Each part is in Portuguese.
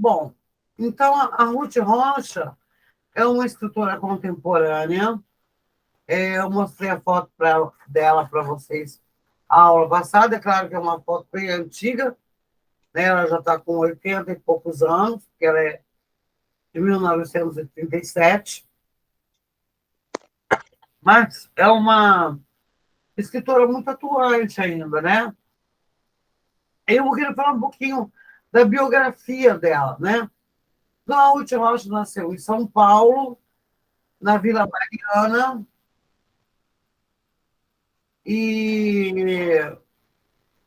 Bom, então a Ruth Rocha é uma escritora contemporânea. Eu mostrei a foto dela para vocês a aula passada. É claro que é uma foto bem antiga, né? Ela já está com 80 e poucos anos, porque ela é de 1937, mas é uma escritora muito atuante ainda, né? Eu queria falar um pouquinho da biografia dela, né? Dona Ruth Rocha nasceu em São Paulo, na Vila Mariana, e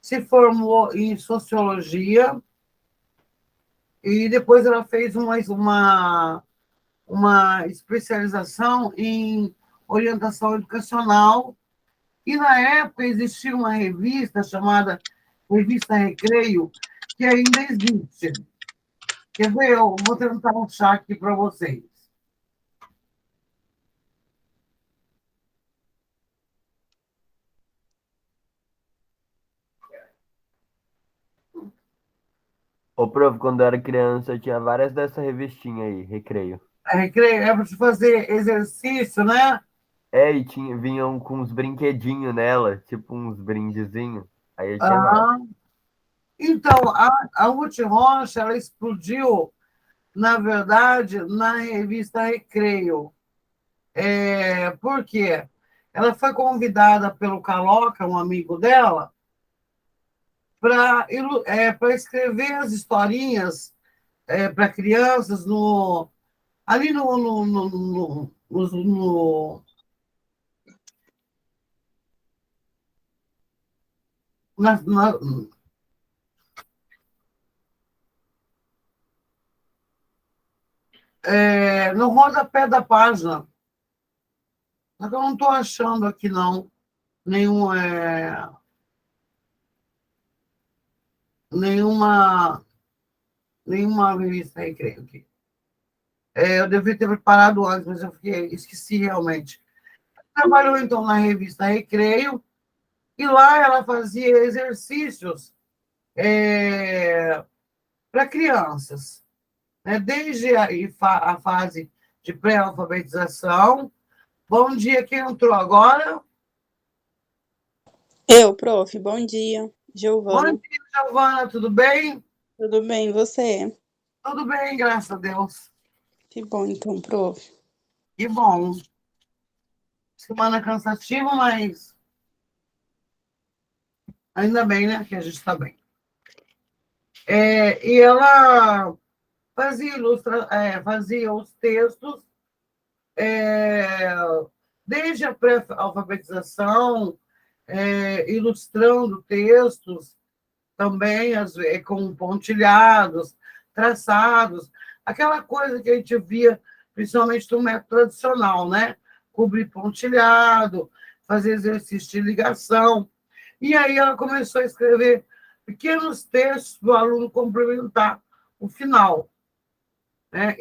se formou em sociologia, e depois ela fez uma especialização em orientação educacional, e na época existia uma revista chamada Revista Recreio, que ainda existe. Quer ver? Eu vou tentar achar aqui para vocês. Ô, prof, quando eu era criança, eu tinha várias dessa revistinha aí, Recreio. A Recreio é para fazer exercício, né? É, e vinham com uns brinquedinhos nela, tipo uns brindezinhos. Aí eu tinha vários. Ah, então, a Ruth Rocha, ela explodiu, na verdade, na revista Recreio. Por quê? Ela foi convidada pelo Caloca, um amigo dela, para escrever as historinhas para crianças ali na, na, no rodapé da página. Só que eu não estou achando aqui, não, nenhum, nenhuma, nenhuma revista Recreio aqui. Eu devia ter preparado antes, mas esqueci realmente. Trabalhou, então, na revista Recreio, e lá ela fazia exercícios para crianças, né? Desde a fase de pré-alfabetização. Bom dia, quem entrou agora? Eu, prof, bom dia. Bom Giovana, dia, Giovana, tudo bem? tudo bem, e você? Tudo bem, graças a Deus. Que bom, então, prof. Que bom. Semana cansativa, mas ainda bem, né, que a gente está bem. E ela fazia os textos é, desde a pré-alfabetização, ilustrando textos também com pontilhados, traçados, aquela coisa que a gente via principalmente no método tradicional, né? Cobrir pontilhado, fazer exercício de ligação. E aí ela começou a escrever pequenos textos para o aluno complementar o final, né?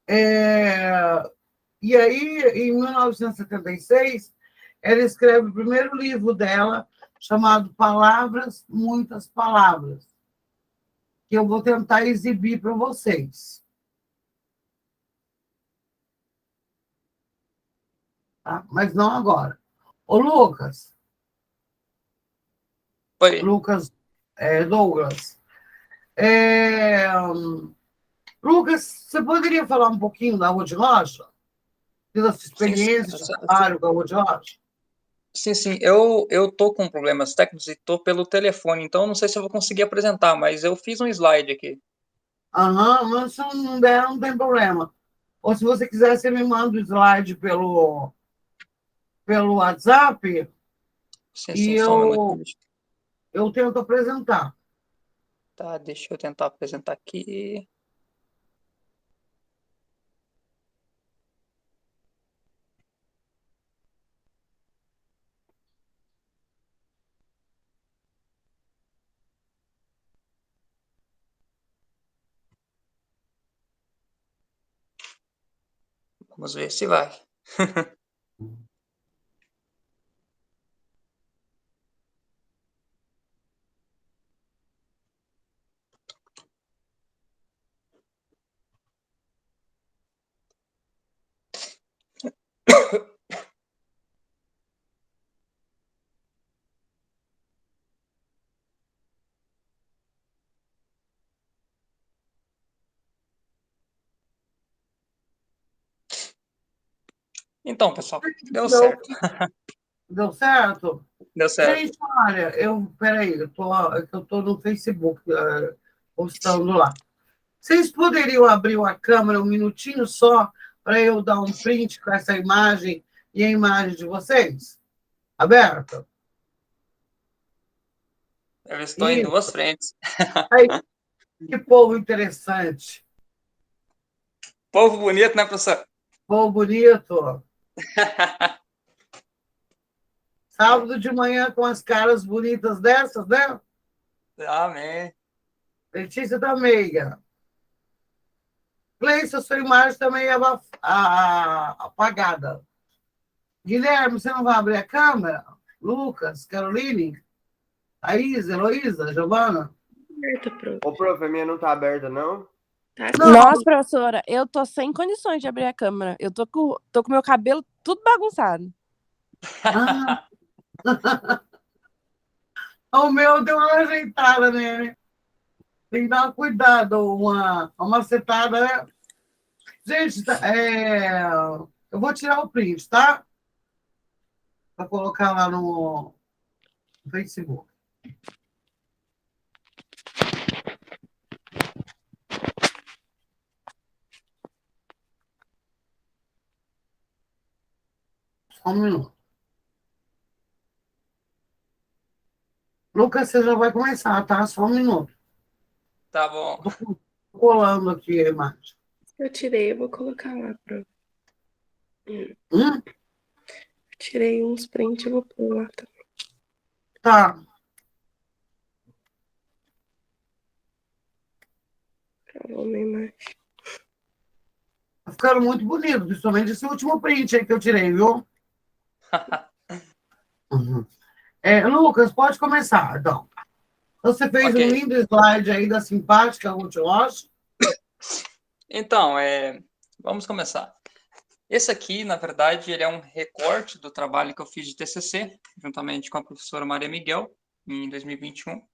É, e aí, em 1976, ela escreve o primeiro livro dela, chamado Palavras, Muitas Palavras, que eu vou tentar exibir para vocês. Tá? Mas não agora. Ô, Lucas, Oi. Lucas Douglas, é, Lucas, você poderia falar um pouquinho da Rua de Rocha? Da sua Sim, sim, experiência de trabalho com a Rua de Rocha? sim, eu tô com problemas técnicos e tô pelo telefone, então não sei se eu vou conseguir apresentar, mas eu fiz um slide aqui. Aham, mas se não der, não tem problema. Ou se você quiser, você me manda o slide pelo WhatsApp Sim, e sim, só um minuto. eu tento apresentar. Tá, deixa eu tentar apresentar aqui. Vamos ver se vai. Então, pessoal, deu certo. Deu certo? Deu certo. Gente, olha, peraí, eu tô no Facebook, postando lá. Vocês poderiam abrir uma câmera um minutinho só para eu dar um print com essa imagem e a imagem de vocês? Aberta? Eu estou em Isso. duas frentes. Aí, que povo interessante. Povo bonito, né, professor? Povo bonito. Sábado de manhã com as caras bonitas dessas, né? Amém. Letícia da Meiga. Gleice, sua imagem também é apagada. Guilherme, você não vai abrir a câmera? Lucas, Caroline, Thaís, Heloísa, Giovana? Aberta, prof. Ô, prof, a minha não tá aberta, não? Tá Não. Nossa, professora, eu tô sem condições de abrir a câmera. Eu tô com meu cabelo tudo bagunçado. Ah. O meu deu uma ajeitada nele. Tem que dar um cuidado, uma macetada, né? Gente, eu vou tirar o print, tá? Para colocar lá no Facebook. Só um minuto. Lucas, você já vai começar, tá? Só um minuto. Tá bom. Tô colando aqui a imagem. Eu tirei, eu vou colocar lá, prof. Hum? Tirei uns prints, eu vou pôr lá também. Tá. Gravou uma imagem. Tá ficando muito bonito, principalmente esse último print aí que eu tirei, viu? Uhum. Lucas, pode começar, então. Você fez Ok. um lindo slide aí da simpática Ruth Rocha. Então, vamos começar. Esse aqui, na verdade, ele é um recorte do trabalho que eu fiz de TCC, juntamente com a professora Maria Miguel, em 2021.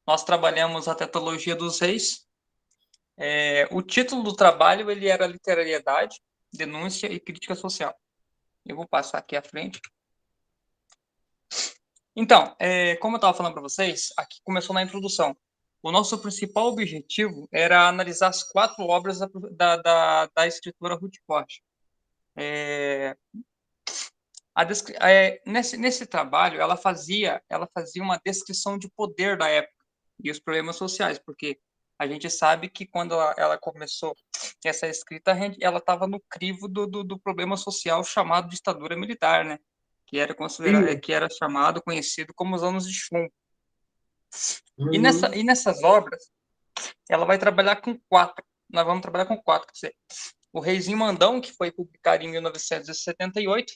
Nós trabalhamos a Tetralogia dos Reis. O título do trabalho ele era Literariedade, Denúncia e Crítica Social. Eu vou passar aqui à frente. Então, como eu estava falando para vocês, aqui começou na introdução. O nosso principal objetivo era analisar as 4 obras da escritora Ruth Rocha. Nesse trabalho, ela fazia uma descrição de poder da época e os problemas sociais, porque a gente sabe que quando ela começou essa escrita, ela estava no crivo do problema social chamado ditadura militar, né? Que era conhecido como os anos de chumbo. E nessas obras, ela vai trabalhar com 4. Nós vamos trabalhar com 4, quer dizer, o Reizinho Mandão, que foi publicado em 1978,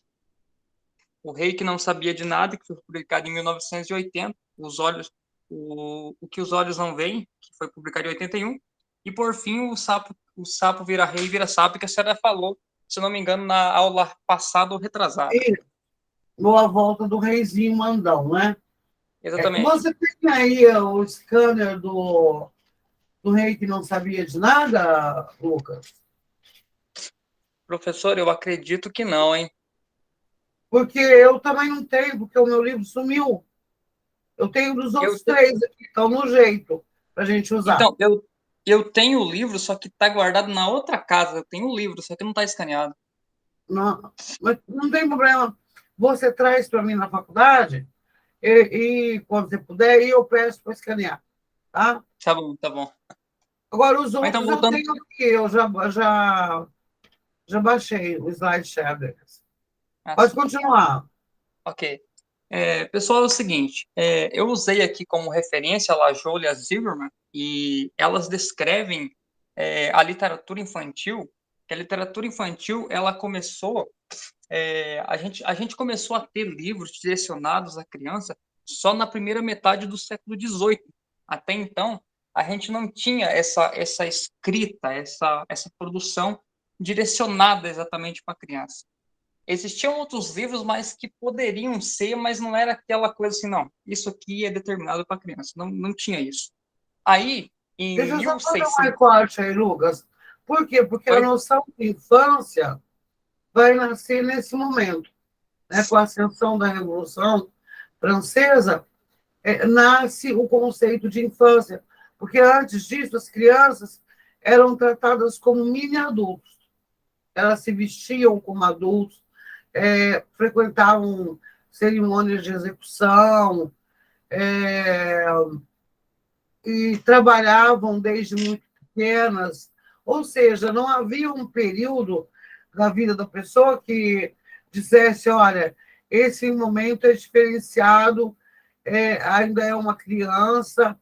O Rei que Não Sabia de Nada, que foi publicado em 1980, O que os Olhos Não Veem, que foi publicado em 81, e por fim o Sapo Vira Rei Vira Sapo, que a senhora falou, se não me engano, na aula passada ou retrasada. Boa volta do Reizinho Mandão, né? Exatamente. Você tem aí o scanner do Rei que Não Sabia de Nada, Lucas? Professor, eu acredito que não, hein? Porque eu também não tenho, porque o meu livro sumiu. Eu tenho dos outros 3 aqui, estão no jeito para a gente usar. Então, eu tenho o livro, só que está guardado na outra casa. Eu tenho o livro, só que não está escaneado. Não, mas não tem problema. Você traz para mim na faculdade e quando você puder, eu peço para escanear. Tá? Tá bom, tá bom. Agora, os outros então, voltando... eu tenho aqui, eu já baixei o SlideShare deles. Pode continuar. Ok. Pessoal, é o seguinte, eu usei aqui como referência a LaJolle e a Zimmermann, e elas descrevem a literatura infantil, que a literatura infantil, ela começou, a gente começou a ter livros direcionados à criança só na primeira metade do século XVIII. Até então, a gente não tinha essa escrita, essa produção direcionada exatamente para a criança. Existiam outros livros, mas que poderiam ser, mas não era aquela coisa assim, não, isso aqui é determinado para criança. Não, não tinha isso. Aí, em Deixa eu só fazer um 1600... recorte aí, Lucas. Por quê? Porque a Oi? noção de infância vai nascer nesse momento, né? Com a ascensão da Revolução Francesa, nasce o conceito de infância, porque antes disso as crianças eram tratadas como mini adultos. Elas se vestiam como adultos, frequentavam cerimônias de execução, é, e trabalhavam desde muito pequenas, ou seja, não havia um período na vida da pessoa que dissesse, olha, esse momento é diferenciado, ainda é uma criança,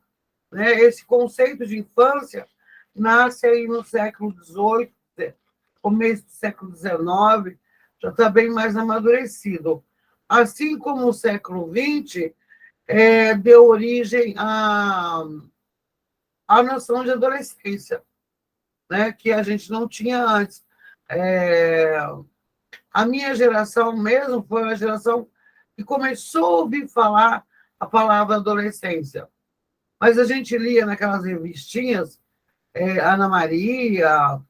né? Esse conceito de infância nasce aí no século XVIII, começo do século XIX, já está bem mais amadurecido. Assim como o século XX deu origem à noção de adolescência, né? Que a gente não tinha antes. A minha geração mesmo foi uma geração que começou a ouvir falar a palavra adolescência. Mas a gente lia naquelas revistinhas, Ana Maria,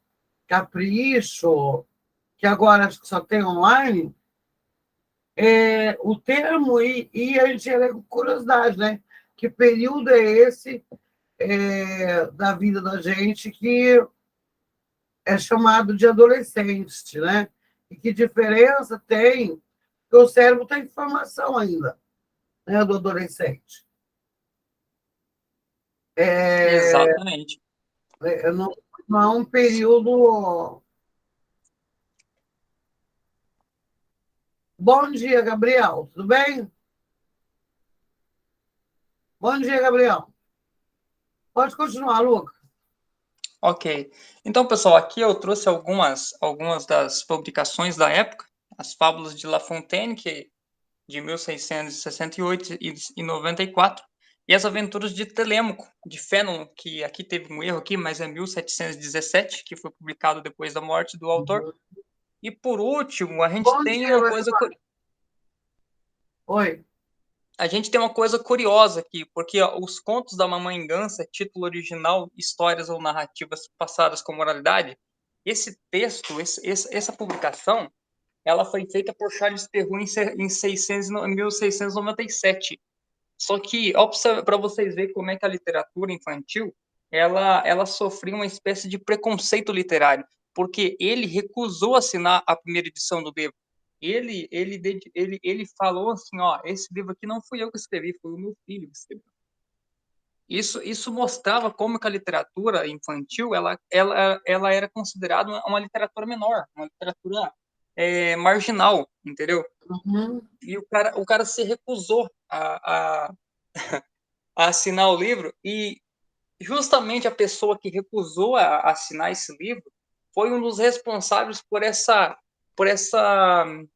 Capricho, que agora acho que só tem online, o termo, e a gente era com curiosidade, né? Que período é esse da vida da gente que é chamado de adolescente, né? E que diferença tem, porque o cérebro tem informação ainda, né, do adolescente. Exatamente. Não é um período. Bom dia, Gabriel. Tudo bem? Bom dia, Gabriel. Pode continuar, Lucas. Ok. Então, pessoal, aqui eu trouxe algumas das publicações da época, as Fábulas de La Fontaine, que de 1668 e 94, e as Aventuras de Telêmaco, de Fénelon, que aqui teve um erro aqui, mas é 1717, que foi publicado depois da morte do autor. E por último, a gente Bom tem dia, uma Gabriel. coisa Oi. a gente tem uma coisa curiosa aqui, porque ó, os contos da Mamãe Gansa, título original, histórias ou narrativas passadas com moralidade, esse texto, essa publicação, ela foi feita por Charles Perrault em 1697. Só que, para vocês verem como é que a literatura infantil, ela sofreu uma espécie de preconceito literário, porque ele recusou assinar a primeira edição do livro. Ele falou assim, ó, esse livro aqui não fui eu que escrevi, foi o meu filho que escreveu. Isso mostrava como que a literatura infantil ela era considerada uma literatura menor, uma literatura marginal, entendeu? Uhum. E o cara se recusou a assinar o livro, e justamente a pessoa que recusou a assinar esse livro foi um dos responsáveis por essa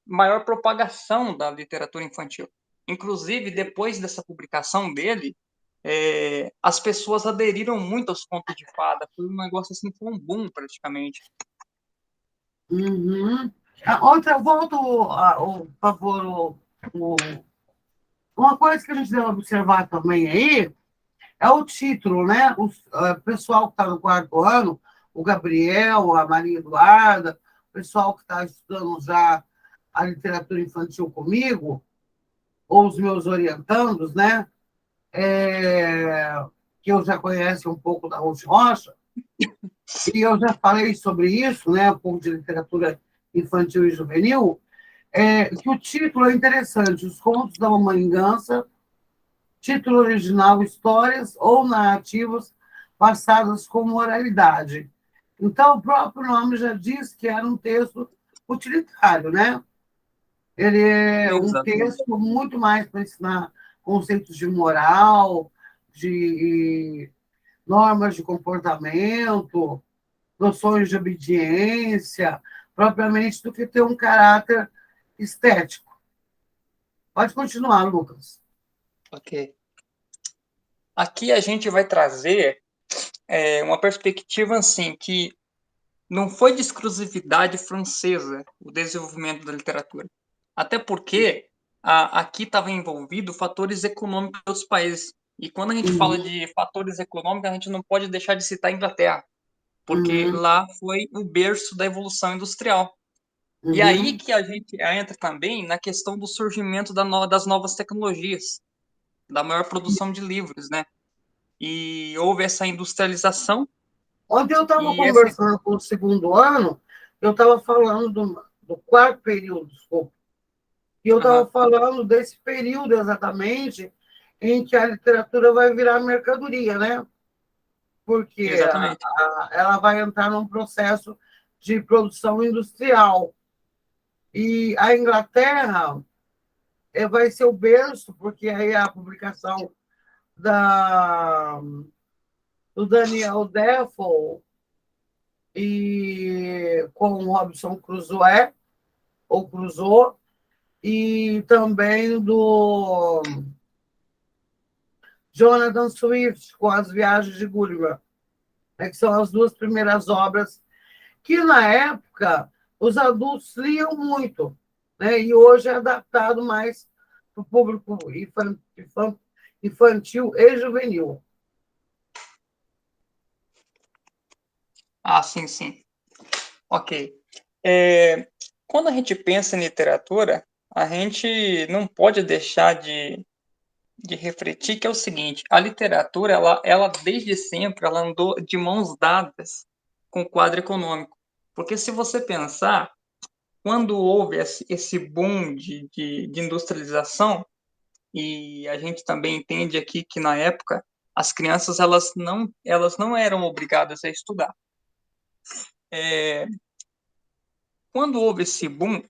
maior propagação da literatura infantil. Inclusive, depois dessa publicação dele, as pessoas aderiram muito aos contos de fada. Foi um negócio assim, foi um boom praticamente. Uhum. Volto, por favor, uma coisa que a gente deve observar também aí é o título, né? O pessoal que está no quarto ano, o Gabriel, a Maria Eduarda, o pessoal que está estudando já a literatura infantil comigo, ou os meus orientandos, né? Que eu já conheço um pouco da Ruth Rocha, e eu já falei sobre isso, né? Um pouco de literatura infantil e juvenil, que o título é interessante, Os Contos da Mamãe Gansa, título original, histórias ou narrativas passadas com moralidade. Então, o próprio nome já diz que era um texto utilitário, né? Ele é um Exatamente. texto muito mais para ensinar conceitos de moral, de normas de comportamento, noções de obediência, propriamente do que ter um caráter estético. Pode continuar, Lucas. Ok. Aqui a gente vai trazer uma perspectiva assim, que não foi de exclusividade francesa o desenvolvimento da literatura. Até porque aqui estavam envolvidos fatores econômicos de outros países. E quando a gente fala de fatores econômicos, a gente não pode deixar de citar a Inglaterra, porque lá foi o berço da evolução industrial. E aí que a gente entra também na questão do surgimento das novas tecnologias, da maior produção de livros, né? E houve essa industrialização Ontem eu estava e essa... conversando com o segundo ano, eu estava falando do quarto período, desculpa, e eu estava falando desse período exatamente em que a literatura vai virar mercadoria, né? Porque Exatamente. ela vai entrar num processo de produção industrial. E a Inglaterra vai ser o berço, porque aí a publicação do Daniel Defoe e com o Robinson Crusoe, ou Crusoe, e também do Jonathan Swift, com As Viagens de Gulliver, né, que são as duas primeiras obras que, na época, os adultos liam muito, né, e hoje é adaptado mais para o público infantil e juvenil. Ah, sim, sim. Ok. Quando a gente pensa em literatura, a gente não pode deixar de refletir que é o seguinte: a literatura, ela desde sempre, ela andou de mãos dadas com o quadro econômico. Porque se você pensar, quando houve esse boom de industrialização, e a gente também entende aqui que na época as crianças elas não eram obrigadas a estudar. Quando houve esse boom,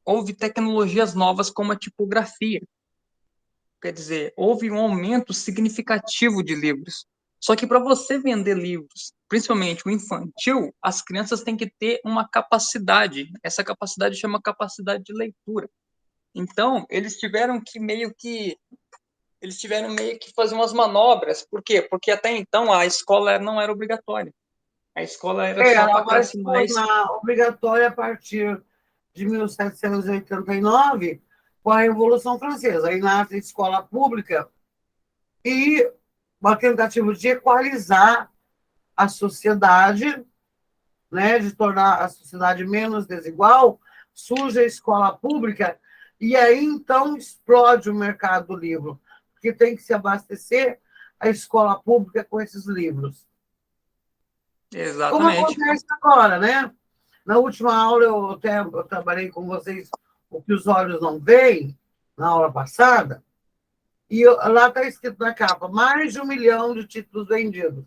houve tecnologias novas como a tipografia. Quer dizer, houve um aumento significativo de livros. Só que para você vender livros, principalmente o infantil, as crianças têm que ter uma capacidade. Essa capacidade chama capacidade de leitura. Então, eles tiveram meio que fazer umas manobras. Por quê? Porque até então a escola não era obrigatória. A escola era só Ela para a vai classe se mais... tornar obrigatória a partir de 1789, com a Revolução Francesa. Aí nasce a escola pública e uma tentativa de equalizar a sociedade, né, de tornar a sociedade menos desigual, surge a escola pública e aí então explode o mercado do livro, porque tem que se abastecer a escola pública com esses livros. Como Exatamente. acontece agora, né? Na última aula eu trabalhei com vocês o que os olhos não veem, na aula passada, e lá está escrito na capa, mais de 1 milhão de títulos vendidos.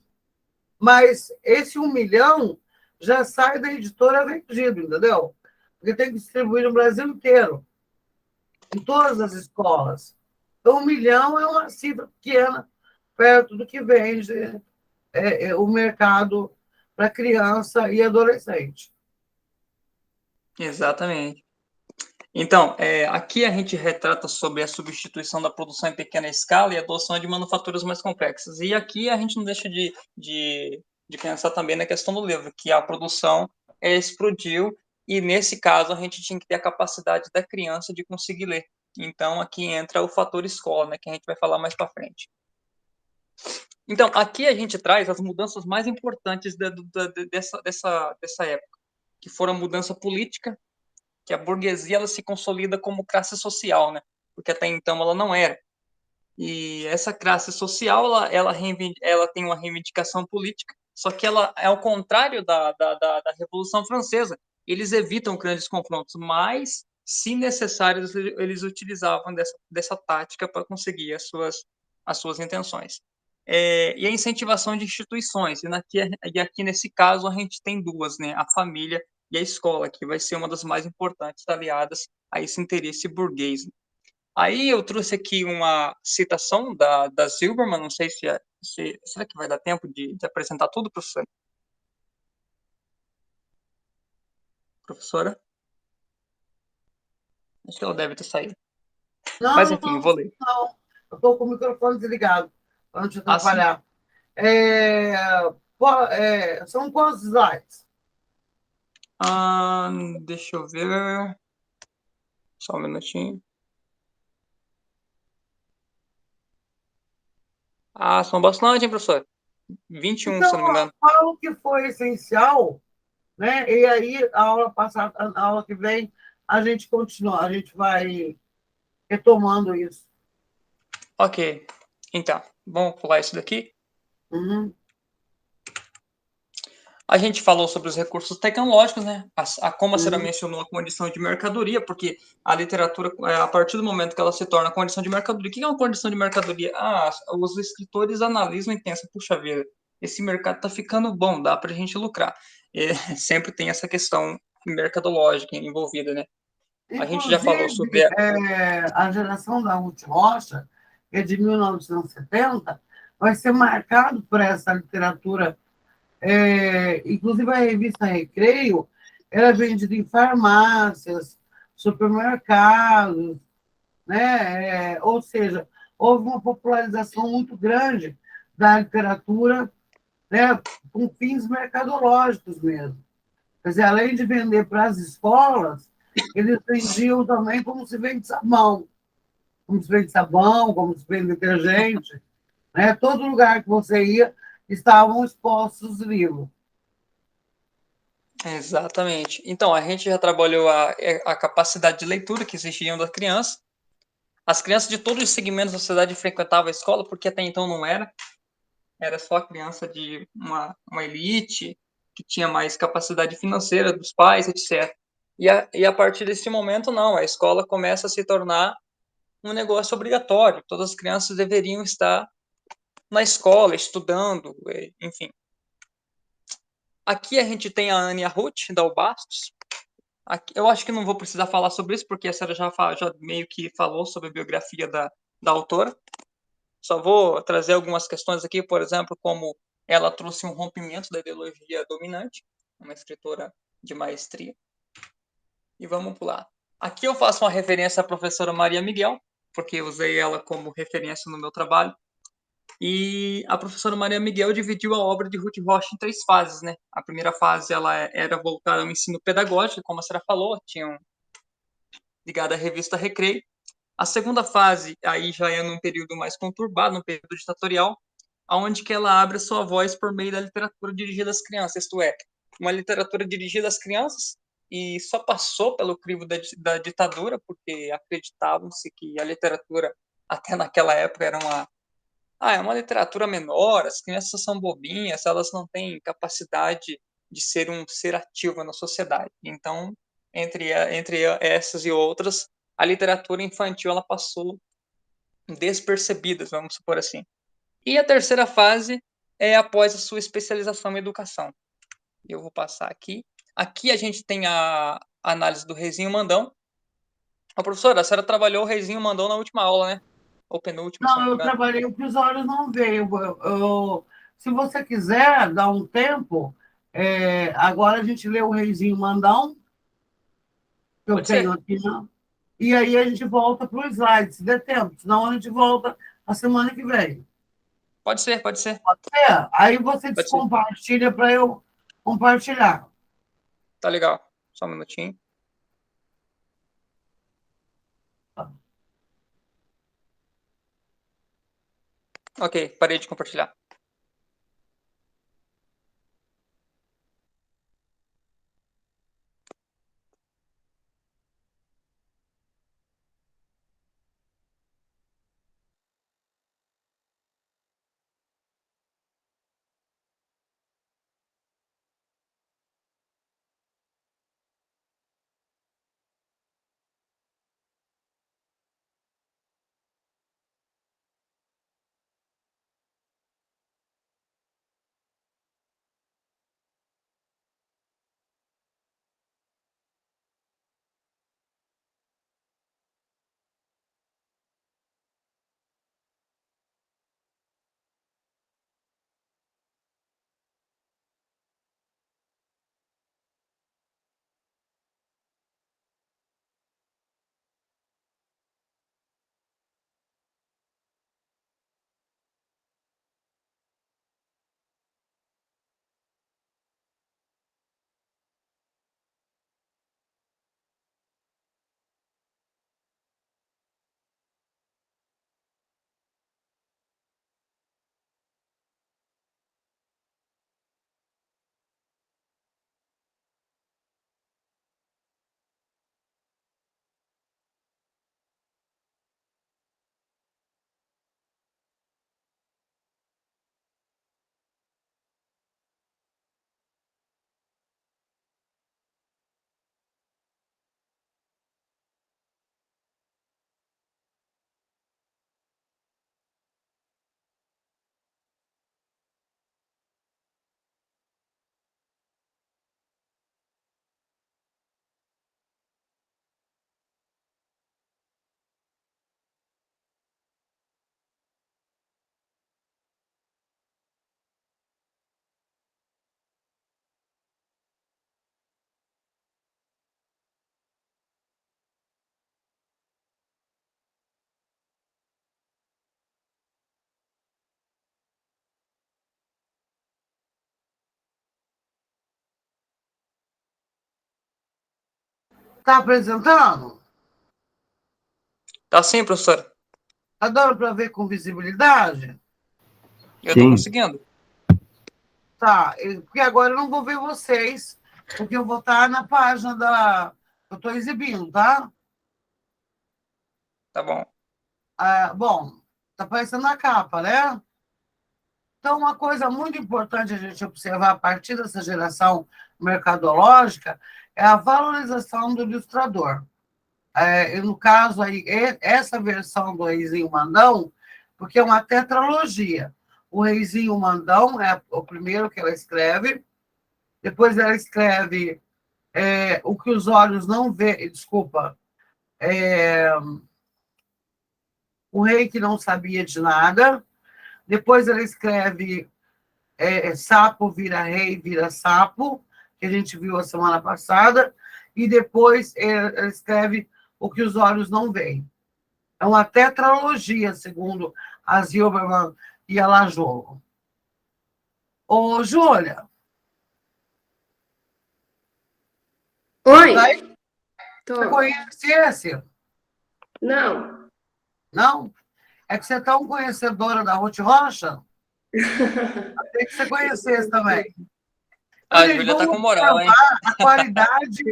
Mas esse 1 milhão já sai da editora vendido, entendeu? Porque tem que distribuir no Brasil inteiro, em todas as escolas. Então, 1 milhão é uma cifra pequena, perto do que vende o mercado para criança e adolescente. Exatamente. Então, aqui a gente retrata sobre a substituição da produção em pequena escala e a adoção de manufaturas mais complexas. E aqui a gente não deixa de pensar também na questão do livro, que a produção explodiu e, nesse caso, a gente tinha que ter a capacidade da criança de conseguir ler. Então, aqui entra o fator escola, né, que a gente vai falar mais para frente. Então, aqui a gente traz as mudanças mais importantes dessa época, que foram a mudança política, que a burguesia ela se consolida como classe social, né? Porque até então ela não era. E essa classe social ela tem uma reivindicação política, só que ela é ao contrário da Revolução Francesa. Eles evitam grandes confrontos, mas, se necessário, eles utilizavam dessa tática para conseguir as suas intenções. E a incentivação de instituições. E aqui, nesse caso, a gente tem duas, né? A família e a escola, que vai ser uma das mais importantes aliadas a esse interesse burguês. Aí eu trouxe aqui uma citação da Silberman, não sei será que vai dar tempo de apresentar tudo, professora? Professora? Acho que ela deve ter saído. Mas, enfim, eu vou ler. Não. Eu estou com o microfone desligado, para não te Ah, sim? atrapalhar. São quantos slides? Deixa eu ver. Só um minutinho. São bastante, hein, professor? 21, se eu Então, não me engano. fala o que foi essencial, né? E aí, a aula passada, a aula que vem, a gente continua, a gente vai retomando isso. Ok. Então, vamos pular isso daqui. Uhum. A gente falou sobre os recursos tecnológicos, né? Como a senhora Uhum. mencionou, a condição de mercadoria, porque a literatura, a partir do momento que ela se torna condição de mercadoria, o que é uma condição de mercadoria? Os escritores analisam e pensam, puxa vida, esse mercado está ficando bom, dá para a gente lucrar. E sempre tem essa questão mercadológica envolvida, né? A gente já falou Inclusive, sobre a geração da Ruth Rocha, que é de 1970, vai ser marcado por essa literatura. Inclusive, a revista Recreio era vendida em farmácias, supermercados, né? Ou seja, houve uma popularização muito grande da literatura, né? Com fins mercadológicos mesmo. Quer dizer, além de vender para as escolas, eles vendiam também como se vende sabão, como se vende detergente, né? Todo lugar que você ia estavam expostos os livros. Exatamente. Então, a gente já trabalhou a capacidade de leitura que exigiam da criança. As crianças de todos os segmentos da sociedade frequentavam a escola, porque até então não era. Era só a criança de uma elite, que tinha mais capacidade financeira dos pais, etc. E a partir desse momento, não. A escola começa a se tornar um negócio obrigatório. Todas as crianças deveriam estar na escola, estudando, enfim. Aqui a gente tem a Anne e a Ruth, da Bastos. Eu acho que não vou precisar falar sobre isso, porque a senhora já meio que falou sobre a biografia da autora. Só vou trazer algumas questões aqui, por exemplo, como ela trouxe um rompimento da ideologia dominante, uma escritora de maestria. E vamos pular. Aqui eu faço uma referência à professora Maria Miguel, porque eu usei ela como referência no meu trabalho. E a professora Maria Miguel dividiu a obra de Ruth Rocha em 3 fases, né? A primeira fase ela era voltada ao ensino pedagógico, como a senhora falou, tinha ligada à revista Recreio. A segunda fase aí já é num período mais conturbado, num período ditatorial, onde que ela abre a sua voz por meio da literatura dirigida às crianças, isto é, uma literatura dirigida às crianças e só passou pelo crivo da ditadura porque acreditavam-se que a literatura até naquela época era é uma literatura menor, as crianças são bobinhas, elas não têm capacidade de ser um ser ativo na sociedade. Então, entre essas e outras, a literatura infantil ela passou despercebida, vamos supor assim. E a terceira fase é após a sua especialização em educação. Eu vou passar aqui. Aqui a gente tem a análise do Reizinho Mandão. Professora, a senhora trabalhou o Reizinho Mandão na última aula, né? Ou penúltima, se não Não, me eu engano. trabalhei, o que os olhos não veem. Se você quiser dar um tempo, agora a gente lê o Reizinho Mandão, que eu Pode tenho ser, aqui, né? E aí a gente volta para o slide, se der tempo, senão a gente volta a semana que vem. pode ser, pode ser, Aí você pode ser. descompartilha para eu compartilhar. Tá legal. Só um minutinho. Ok, parei de compartilhar. Tá apresentando? Tá sim, professora. Tá dando para ver com visibilidade? Eu tô Sim. conseguindo. Tá, porque agora eu não vou ver vocês, porque eu vou estar na página da. Eu estou exibindo, tá? Tá bom. Bom, tá aparecendo na capa, né? Então, uma coisa muito importante a gente observar a partir dessa geração mercadológica é a valorização do ilustrador. E no caso aí, essa versão do Reizinho Mandão, porque é uma tetralogia. O Reizinho Mandão é o primeiro que ela escreve, depois ela escreve O que os olhos não vê, desculpa, O Rei que não sabia de nada, depois ela escreve Sapo vira rei, vira sapo, que a gente viu a semana passada, e depois ela escreve O que os olhos não veem. É uma tetralogia, segundo a Zilberman e a Lajolo. Ô, Júlia. Oi, Daí, tô. você conhece esse? Não. Não? É que você é tão conhecedora da Ruth Rocha? Tem que você conhecesse também. Então, A gente, Júlia tá vamos com moral, hein? observar a qualidade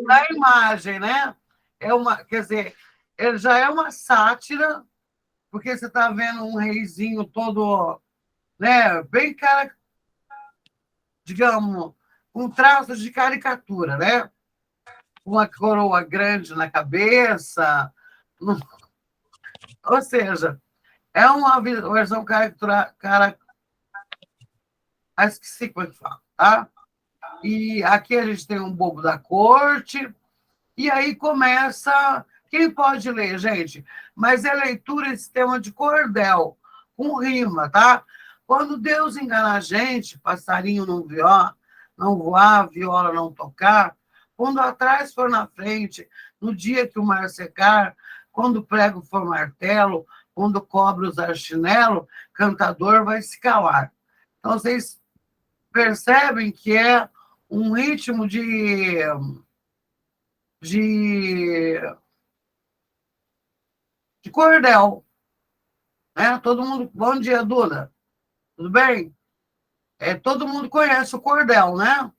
da imagem, né? Quer dizer, ele já é uma sátira, porque você está vendo um reizinho todo, né, bem digamos, com traços de caricatura, né? Uma coroa grande na cabeça, ou seja, é uma versão esqueci como é que fala, tá? E aqui a gente tem um bobo da corte, e aí começa. Quem pode ler, gente? Mas é leitura em sistema de cordel, com rima, tá? Quando Deus engana a gente, passarinho não voar, viola não tocar, quando atrás for na frente, no dia que o mar secar, quando o prego for martelo, quando cobra usar chinelo, cantador vai se calar. Então, vocês percebem que é um ritmo de cordel, né? Todo mundo. Bom dia, Duda. Tudo bem? Todo mundo conhece o cordel, né?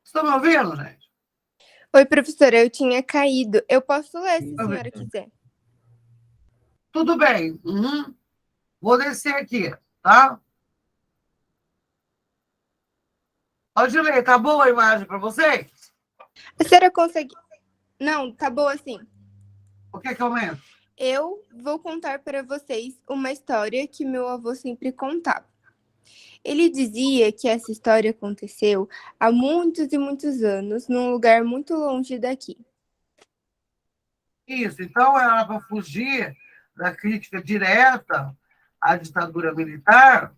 Estão me ouvindo, gente? Oi, professora, eu tinha caído. Eu posso ler se a senhora quiser. Tudo bem. Uhum. Vou descer aqui, tá? Pode ler, tá boa a imagem para vocês? A senhora consegue. Não, tá boa assim. O que aumenta? Eu vou contar para vocês uma história que meu avô sempre contava. Ele dizia que essa história aconteceu há muitos e muitos anos, num lugar muito longe daqui. Isso. Então, era para fugir da crítica direta à ditadura militar,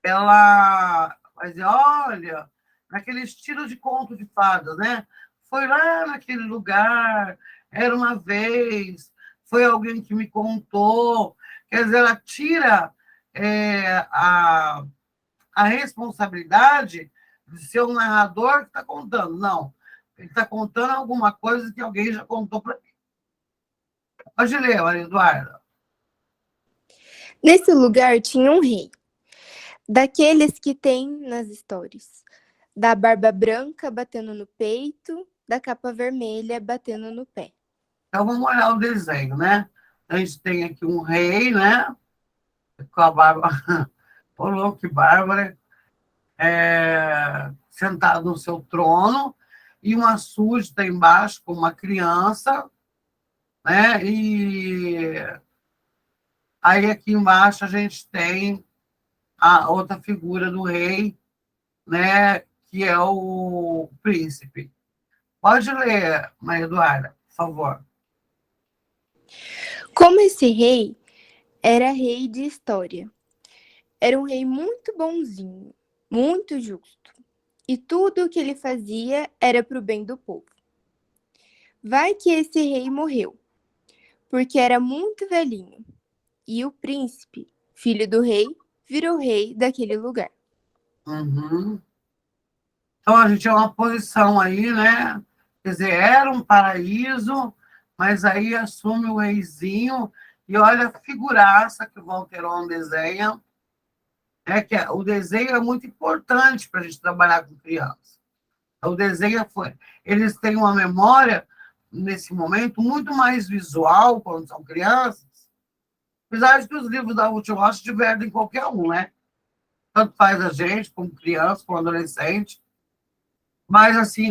ela vai dizer, olha, naquele estilo de conto de fadas, né? Foi lá naquele lugar, era uma vez, foi alguém que me contou. Quer dizer, ela tira a responsabilidade de ser o narrador que está contando. Não, ele está contando alguma coisa que alguém já contou para mim. Pode ler, Maria Eduarda. Nesse lugar tinha um rei, daqueles que tem nas histórias, da barba branca batendo no peito, da capa vermelha batendo no pé. Então, vamos olhar o desenho, né? A gente tem aqui um rei, né? Com a barba... Ô, que bárbara! Sentado no seu trono, e uma súdita embaixo com uma criança, né? E aí aqui embaixo a gente tem a outra figura do rei, né? Que é o príncipe. Pode ler, Maria Eduarda, por favor. Como esse rei era rei de história, era um rei muito bonzinho, muito justo, e tudo o que ele fazia era para o bem do povo. Vai que esse rei morreu, porque era muito velhinho, e o príncipe, filho do rei, virou rei daquele lugar. Uhum. Então, a gente é uma posição aí, né? Quer dizer, era um paraíso, mas aí assume o reizinho e olha a figuraça que o Walteron desenha. Que o desenho é muito importante para a gente trabalhar com crianças. O desenho eles têm uma memória, nesse momento, muito mais visual quando são crianças, apesar de que os livros da Ruth Rocha divertem qualquer um, né? Tanto faz a gente, como criança, como adolescente. Mas, assim,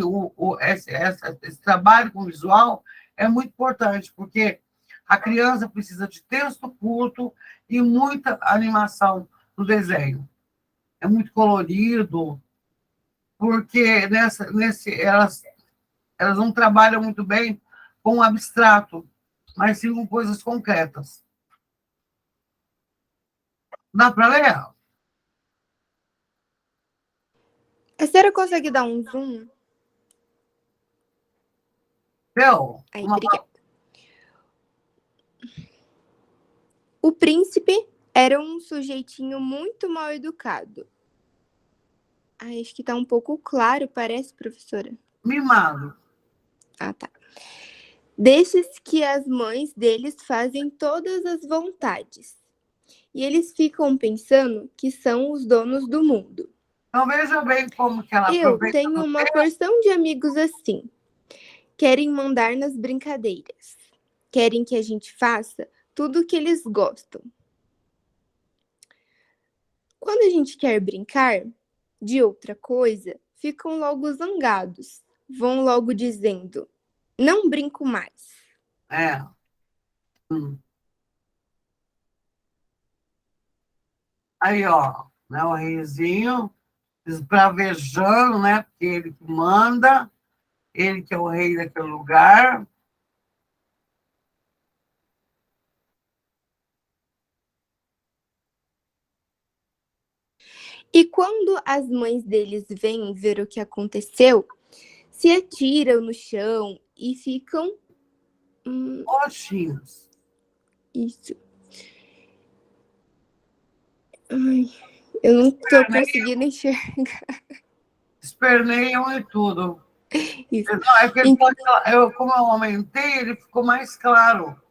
esse trabalho com visual é muito importante, porque a criança precisa de texto curto e muita animação no desenho. É muito colorido, porque elas não trabalham muito bem com o abstrato, mas sim com coisas concretas. Dá para ler? A senhora consegue dar um zoom? Deu? Aí, obrigada. O príncipe era um sujeitinho muito mal educado. Ai, acho que tá um pouco claro, parece, professora. Mimado. Ah, tá. Desses que as mães deles fazem todas as vontades. E eles ficam pensando que são os donos do mundo. Então, veja bem como que ela Eu aproveita. tenho uma porção de amigos assim. Querem mandar nas brincadeiras. Querem que a gente faça tudo o que eles gostam. Quando a gente quer brincar de outra coisa, ficam logo zangados. Vão logo dizendo, não brinco mais. É. Aí, ó, né, o reizinho esbravejando, né? Porque ele que manda, ele que é o rei daquele lugar. E quando as mães deles vêm ver o que aconteceu, se atiram no chão e ficam... Oxinhos. Isso. Ai, eu não tô conseguindo enxergar. Esperneiam e tudo. Isso. Não, é que ele pode, como eu aumentei, ele ficou mais claro.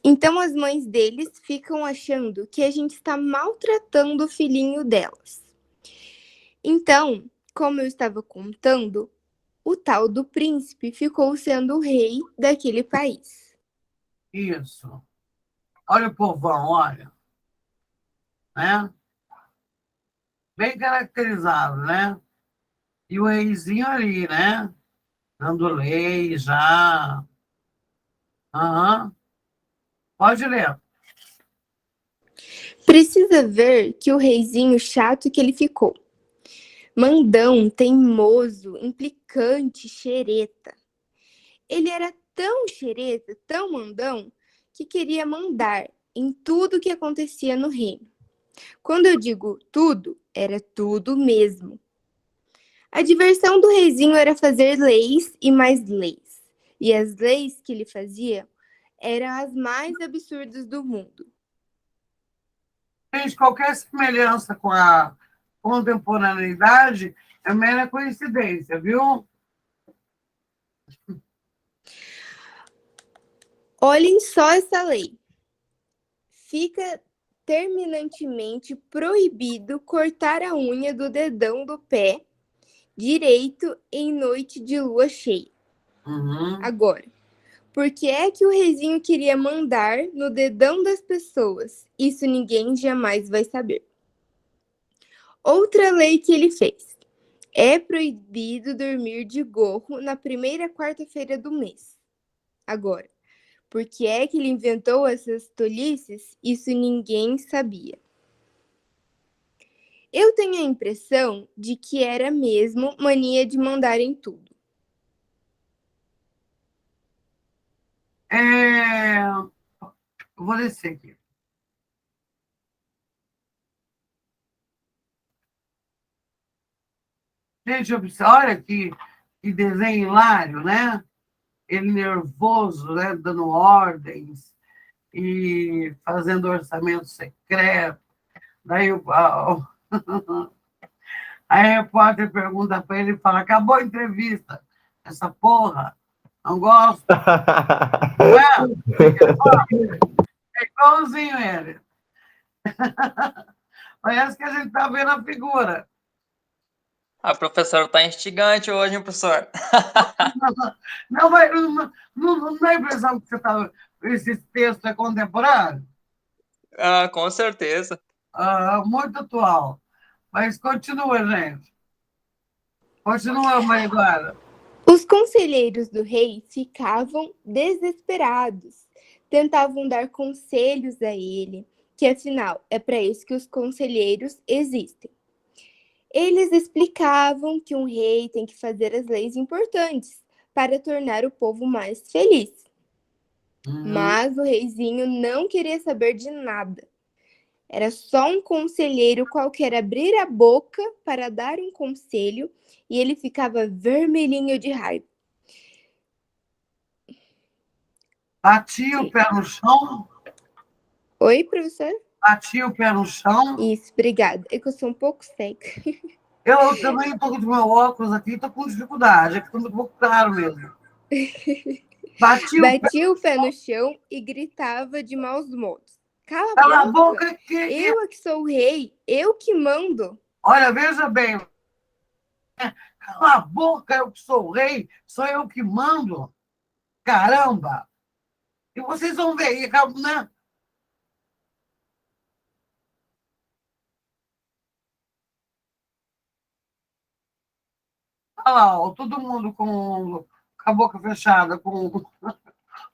Então as mães deles ficam achando que a gente está maltratando o filhinho delas. Então, como eu estava contando, o tal do príncipe ficou sendo o rei daquele país. Isso. Olha o povão, olha. Né? Bem caracterizado, né? E o reizinho ali, né? Dando lei já. Aham. Pode ler. Precisa ver que o reizinho chato que ele ficou. Mandão, teimoso, implicante, xereta. Ele era tão xereta, tão mandão, que queria mandar em tudo que acontecia no reino. Quando eu digo tudo, era tudo mesmo. A diversão do reizinho era fazer leis e mais leis. E as leis que ele fazia eram as mais absurdas do mundo. Gente, qualquer semelhança com a contemporaneidade é mera coincidência, viu? Olhem só essa lei. Fica terminantemente proibido cortar a unha do dedão do pé direito em noite de lua cheia. Uhum. Agora, por que é que o reizinho queria mandar no dedão das pessoas? Isso ninguém jamais vai saber. Outra lei que ele fez. É proibido dormir de gorro na primeira quarta-feira do mês. Agora, por que é que ele inventou essas tolices? Isso ninguém sabia. Eu tenho a impressão de que era mesmo mania de mandar em tudo. Vou descer aqui. Gente, olha que desenho hilário, né? Ele nervoso, né? Dando ordens e fazendo orçamento secreto. Daí Aí a repórter pergunta para ele e fala: acabou a entrevista. Essa porra, não gosto. Não é? É igualzinho ele. Parece que a gente está vendo a figura. A professora está instigante hoje, hein, professor? Não, mas não dá a impressão que esse texto é contemporâneo? Ah, com certeza. Muito atual. Mas continua, gente. Continua, Maria Eduarda. Os conselheiros do rei ficavam desesperados, tentavam dar conselhos a ele, que afinal é para isso que os conselheiros existem. Eles explicavam que um rei tem que fazer as leis importantes para tornar o povo mais feliz. Mas o reizinho não queria saber de nada. Era só um conselheiro qualquer abrir a boca para dar um conselho e ele ficava vermelhinho de raiva. Batia o pé no chão. Oi, professor? Batia o pé no chão. Isso, obrigada. É que eu sou um pouco cega. Eu também estou com o meu óculos aqui, estou com dificuldade, é que está um pouco caro mesmo. Batia o pé no chão e gritava de maus modos. Cala a boca, eu é que sou o rei, eu que mando. Olha, veja bem. Cala a boca, eu que sou o rei, sou eu que mando. Caramba! E vocês vão ver, né? Olha lá, ó, todo mundo com a boca fechada, com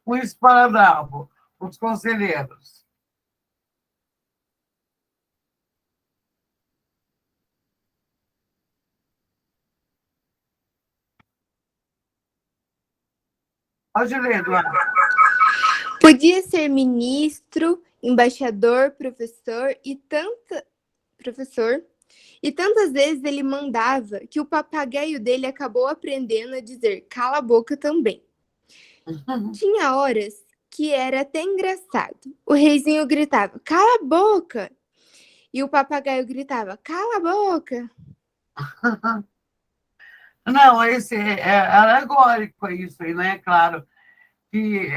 um esparadrapo, os conselheiros. Pode ler, Eduardo. Podia ser ministro, embaixador, professor, e tantas vezes ele mandava que o papagaio dele acabou aprendendo a dizer cala a boca também. Tinha horas que era até engraçado. O reizinho gritava, cala a boca! E o papagaio gritava, cala a boca! Não, esse é alegórico isso aí, né? Claro que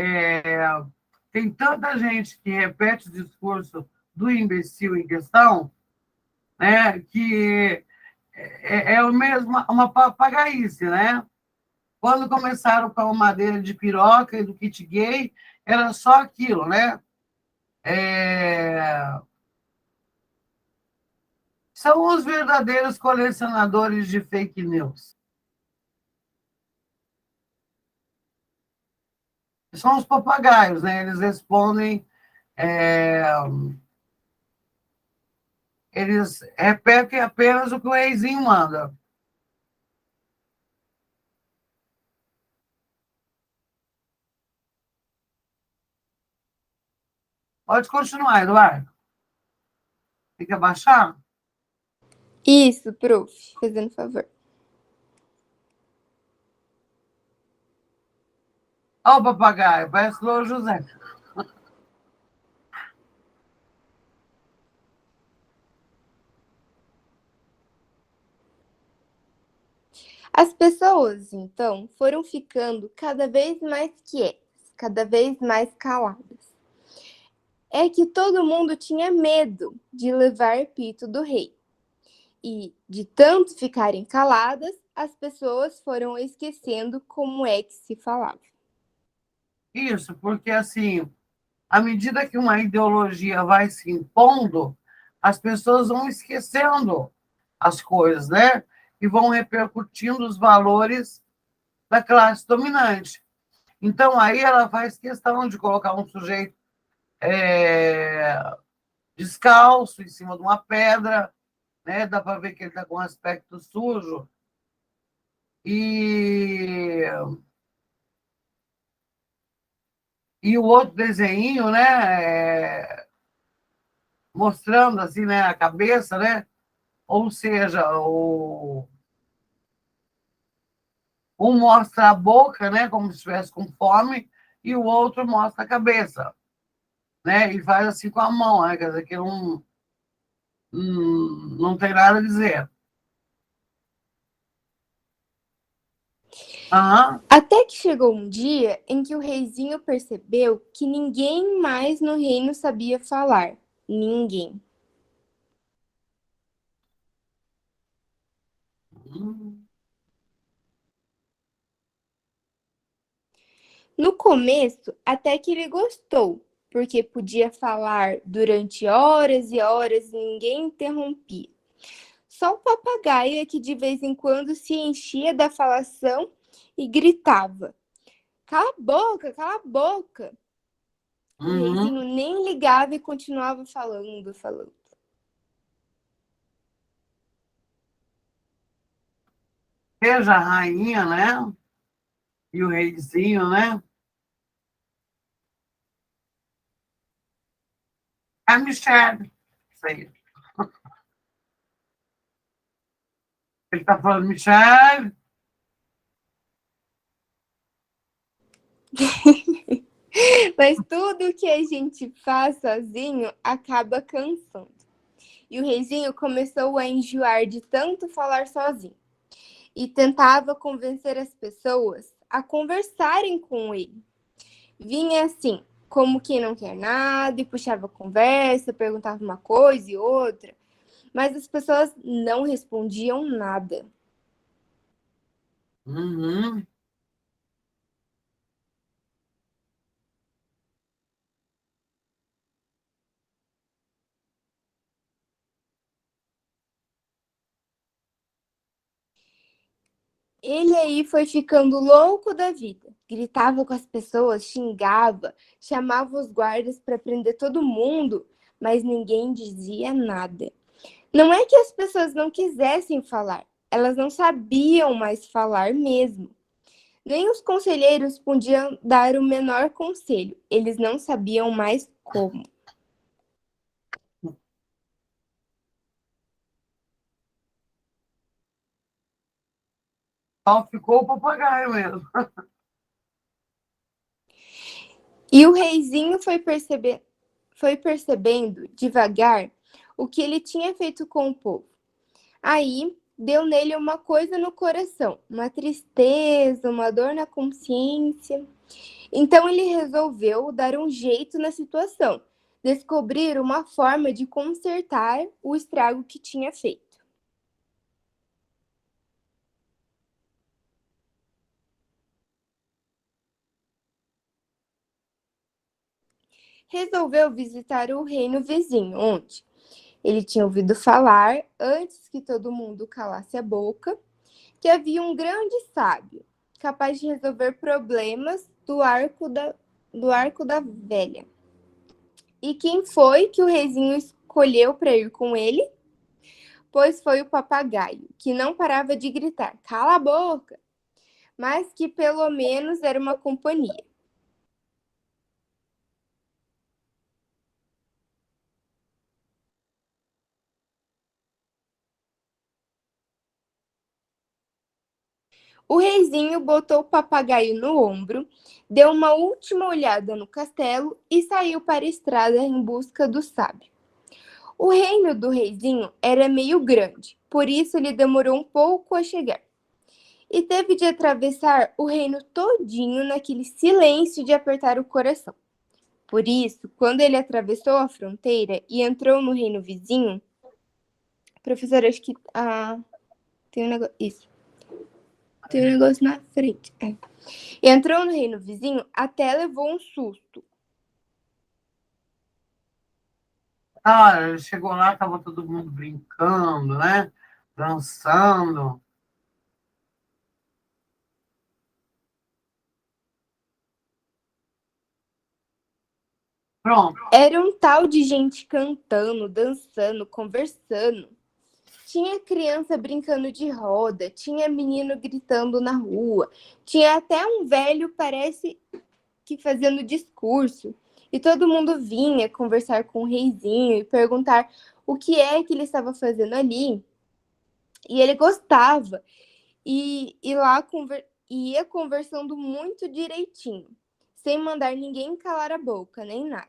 tem tanta gente que repete o discurso do imbecil em questão, né? Que é o mesmo, uma papagaice, né? Quando começaram com a madeira de piroca e do kit gay, era só aquilo, né? São os verdadeiros colecionadores de fake news. São os papagaios, né? Eles respondem, eles repetem apenas o que o reizinho manda. Pode continuar, Eduardo. Tem que abaixar? Isso, prof, fazendo favor. Olha o papagaio, parece o José. As pessoas, então, foram ficando cada vez mais quietas, cada vez mais caladas. É que todo mundo tinha medo de levar pito do rei. E, de tanto ficarem caladas, as pessoas foram esquecendo como é que se falava. Isso, porque, assim, à medida que uma ideologia vai se impondo, as pessoas vão esquecendo as coisas, né? E vão repercutindo os valores da classe dominante. Então, aí ela faz questão de colocar um sujeito descalço em cima de uma pedra, né? Dá para ver que ele está com um aspecto sujo. E o outro desenho, né? Mostrando assim, né, a cabeça, né? Ou seja, um mostra a boca, né, como se estivesse com fome, e o outro mostra a cabeça, né? E faz assim com a mão, né? Quer dizer que não tem nada a dizer. Aham. Até que chegou um dia em que o reizinho percebeu que ninguém mais no reino sabia falar. Ninguém. No começo, até que ele gostou, porque podia falar durante horas e horas e ninguém interrompia. Só o papagaio é que de vez em quando se enchia da falação e gritava: Cala a boca, cala a boca! O reizinho nem ligava e continuava falando, falando. Veja a rainha, né? E o reizinho, né? A Michelle. Isso aí. Ele está falando, Michelle. Mas tudo que a gente faz sozinho acaba cansando. E o reizinho começou a enjoar de tanto falar sozinho. E tentava convencer as pessoas a conversarem com ele. Vinha assim, como quem não quer nada, e puxava conversa, perguntava uma coisa e outra, mas as pessoas não respondiam nada. Uhum. Ele aí foi ficando louco da vida. Gritava com as pessoas, xingava, chamava os guardas para prender todo mundo, mas ninguém dizia nada. Não é que as pessoas não quisessem falar, elas não sabiam mais falar mesmo. Nem os conselheiros podiam dar o menor conselho, eles não sabiam mais como. Só ficou o papagaio mesmo. E o reizinho foi percebendo devagar o que ele tinha feito com o povo. Aí deu nele uma coisa no coração, uma tristeza, uma dor na consciência. Então ele resolveu dar um jeito na situação, descobrir uma forma de consertar o estrago que tinha feito. Resolveu visitar o reino vizinho, onde ele tinha ouvido falar, antes que todo mundo calasse a boca, que havia um grande sábio, capaz de resolver problemas do arco da velha. E quem foi que o reizinho escolheu para ir com ele? Pois foi o papagaio, que não parava de gritar: Cala a boca! Mas que pelo menos era uma companhia. O reizinho botou o papagaio no ombro, deu uma última olhada no castelo e saiu para a estrada em busca do sábio. O reino do reizinho era meio grande, por isso ele demorou um pouco a chegar. E teve de atravessar o reino todinho naquele silêncio de apertar o coração. Por isso, quando ele atravessou a fronteira e entrou no reino vizinho, professor, acho que tem um negócio. Isso. Tem um negócio na frente. E entrou no reino vizinho, até levou um susto. Ah, chegou lá, estava todo mundo brincando, né? Dançando. Pronto. Era um tal de gente cantando, dançando, conversando. Tinha criança brincando de roda, tinha menino gritando na rua, tinha até um velho, parece que fazendo discurso. E todo mundo vinha conversar com o reizinho e perguntar o que é que ele estava fazendo ali. E ele gostava. E lá ia conversando muito direitinho, sem mandar ninguém calar a boca, nem nada.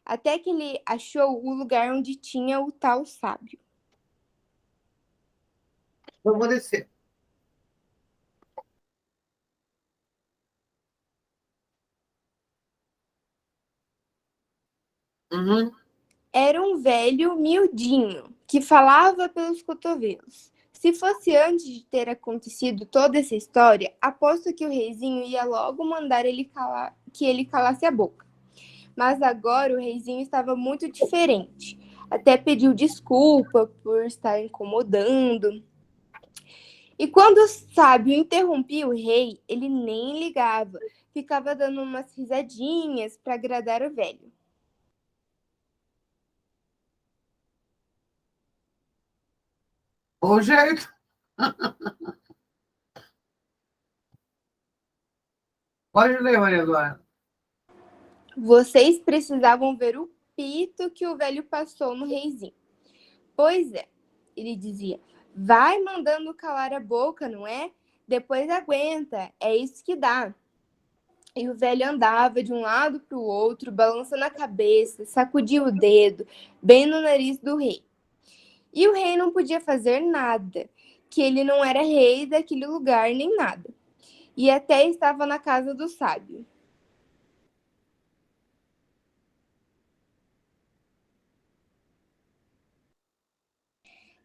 Até que ele achou o lugar onde tinha o tal sábio. Eu vou descer. Uhum. Era um velho miudinho, que falava pelos cotovelos. Se fosse antes de ter acontecido toda essa história, aposto que o reizinho ia logo mandar que ele calasse a boca. Mas agora o reizinho estava muito diferente. Até pediu desculpa por estar incomodando. E quando o sábio interrompia o rei, ele nem ligava. Ficava dando umas risadinhas para agradar o velho. O jeito. Pode ler, Maria Eduarda. Vocês precisavam ver o pito que o velho passou no reizinho. Pois é, ele dizia, vai mandando calar a boca, não é? Depois aguenta, é isso que dá. E o velho andava de um lado para o outro, balançando a cabeça, sacudia o dedo, bem no nariz do rei. E o rei não podia fazer nada, que ele não era rei daquele lugar nem nada. E até estava na casa do sábio.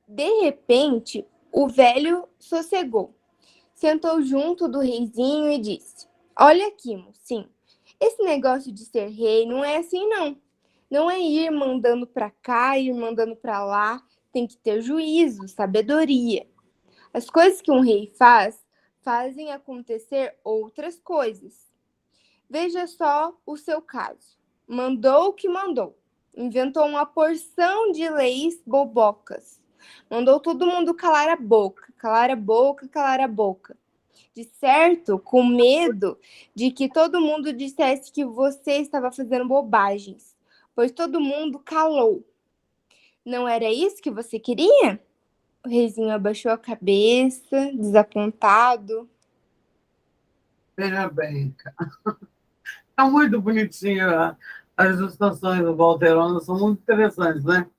De repente, o velho sossegou, sentou junto do reizinho e disse: Olha aqui, mocinho, esse negócio de ser rei não é assim, não. Não é ir mandando para cá, ir mandando para lá. Tem que ter juízo, sabedoria. As coisas que um rei faz, fazem acontecer outras coisas. Veja só o seu caso. Mandou o que mandou. Inventou uma porção de leis bobocas. Mandou todo mundo calar a boca, calar a boca, calar a boca. De certo, com medo de que todo mundo dissesse que você estava fazendo bobagens, pois todo mundo calou. Não era isso que você queria? O reizinho abaixou a cabeça, desapontado. Veja bem, cara. É muito bonitinho. As ilustrações do Valterano são muito interessantes, né?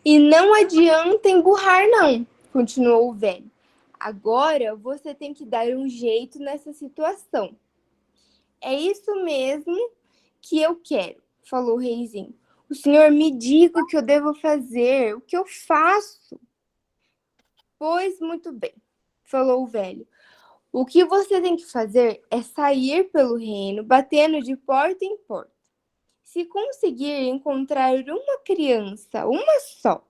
E não adianta emburrar, não, continuou o velho. Agora você tem que dar um jeito nessa situação. É isso mesmo que eu quero, falou o reizinho. O senhor me diga o que eu devo fazer, o que eu faço. Pois muito bem, falou o velho. O que você tem que fazer é sair pelo reino, batendo de porta em porta. Se conseguir encontrar uma criança, uma só,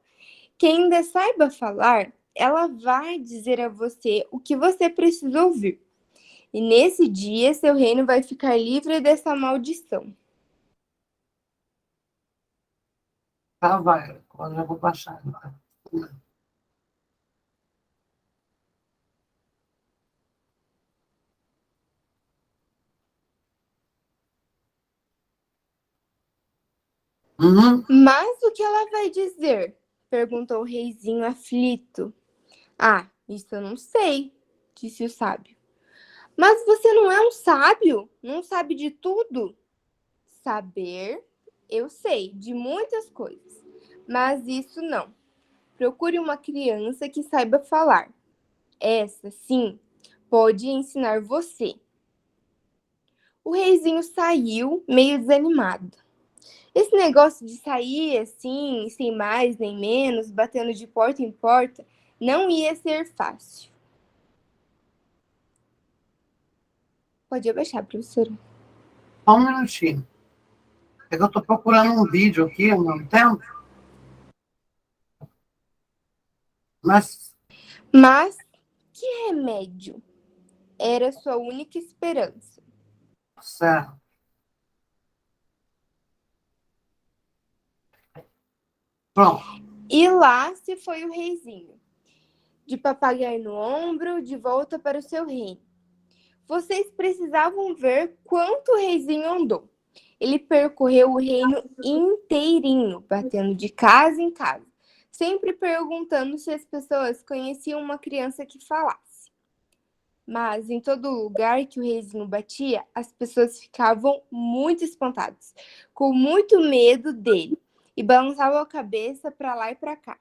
que ainda saiba falar, ela vai dizer a você o que você precisa ouvir. E nesse dia, seu reino vai ficar livre dessa maldição. Tá, vai. Agora já vou baixar. Vai. Uhum. Mas o que ela vai dizer? Perguntou o reizinho aflito. Ah, isso eu não sei, disse o sábio. Mas você não é um sábio? Não sabe de tudo? Saber, eu sei, de muitas coisas. Mas isso não. Procure uma criança que saiba falar. Essa, sim, pode ensinar você. O reizinho saiu, meio desanimado. Esse negócio de sair assim, sem mais nem menos, batendo de porta em porta, não ia ser fácil. Pode abaixar, professora. Só um minutinho. É que eu estou procurando um vídeo aqui ao mesmo tempo. Mas, Mas que remédio era sua única esperança? certo. Pronto. E lá se foi o reizinho, de papagaio no ombro, de volta para o seu reino. Vocês precisavam ver quanto o reizinho andou. Ele percorreu o reino inteirinho, batendo de casa em casa, sempre perguntando se as pessoas conheciam uma criança que falasse. Mas em todo lugar que o reizinho batia, as pessoas ficavam muito espantadas, com muito medo dele, e balançavam a cabeça para lá e para cá.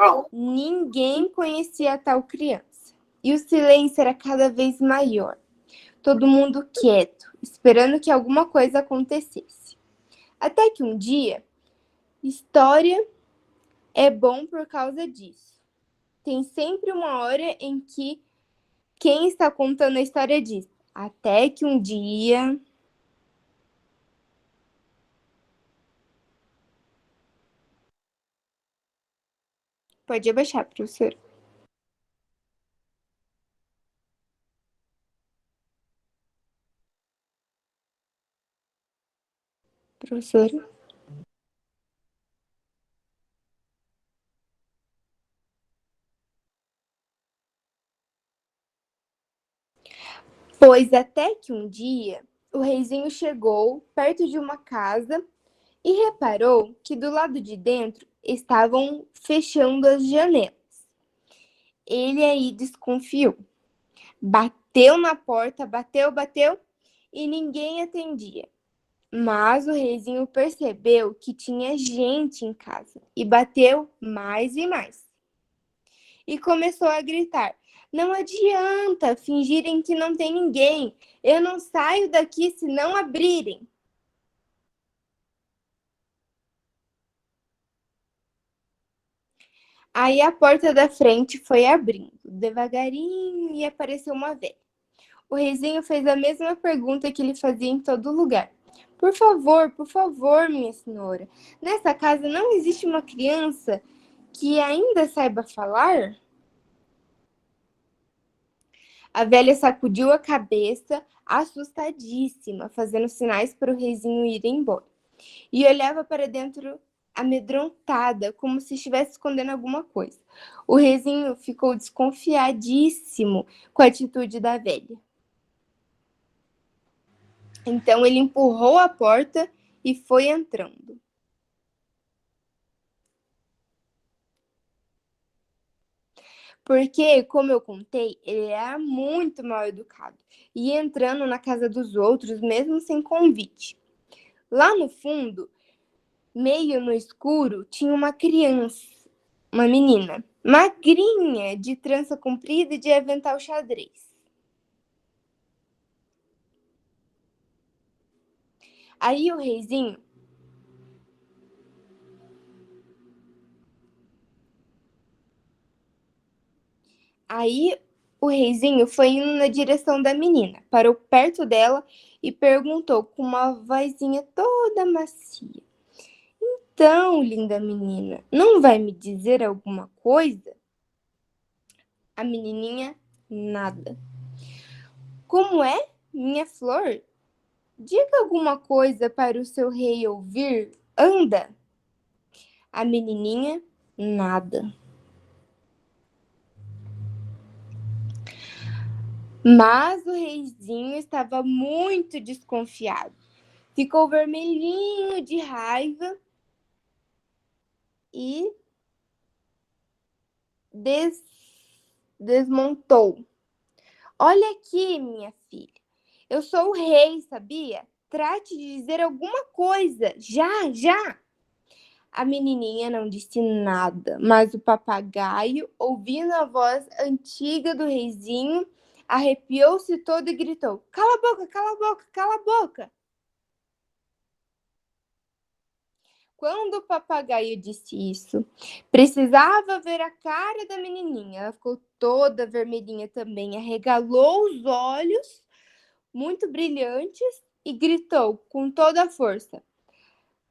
Pronto. Ninguém conhecia a tal criança. E o silêncio era cada vez maior. Todo mundo quieto, esperando que alguma coisa acontecesse. Até que um dia, história é bom por causa disso. Tem sempre uma hora em que quem está contando a história diz: até que um dia. Pode abaixar, professor. Professor. Pois até que um dia o reizinho chegou perto de uma casa e reparou que do lado de dentro estavam fechando as janelas. Ele aí desconfiou. Bateu na porta, bateu e ninguém atendia. Mas o reizinho percebeu que tinha gente em casa e bateu mais e mais. E começou a gritar: não adianta fingirem que não tem ninguém. Eu não saio daqui se não abrirem. Aí a porta da frente foi abrindo, devagarinho, e apareceu uma velha. O reizinho fez a mesma pergunta que ele fazia em todo lugar. Por favor, minha senhora, nessa casa não existe uma criança que ainda saiba falar? A velha sacudiu a cabeça, assustadíssima, fazendo sinais para o reizinho ir embora. E olhava para dentro amedrontada, como se estivesse escondendo alguma coisa. O reizinho ficou desconfiadíssimo com a atitude da velha. Então ele empurrou a porta e foi entrando. Porque, como eu contei, ele era muito mal educado e ia entrando na casa dos outros, mesmo sem convite. Lá no fundo, meio no escuro, tinha uma criança, uma menina, magrinha, de trança comprida e de avental xadrez. Aí o reizinho foi indo na direção da menina, parou perto dela e perguntou com uma vozinha toda macia: então, linda menina, não vai me dizer alguma coisa? A menininha, nada. Como é, minha flor? Diga alguma coisa para o seu rei ouvir. Anda! A menininha, nada. Mas o reizinho estava muito desconfiado. Ficou vermelhinho de raiva e desmontou. Olha aqui, minha filha. Eu sou o rei, sabia? Trate de dizer alguma coisa. Já! A menininha não disse nada, mas o papagaio, ouvindo a voz antiga do reizinho, arrepiou-se todo e gritou: cala a boca, cala a boca, cala a boca! Quando o papagaio disse isso, precisava ver a cara da menininha. Ela ficou toda vermelhinha também, arregalou os olhos, muito brilhantes, e gritou com toda a força: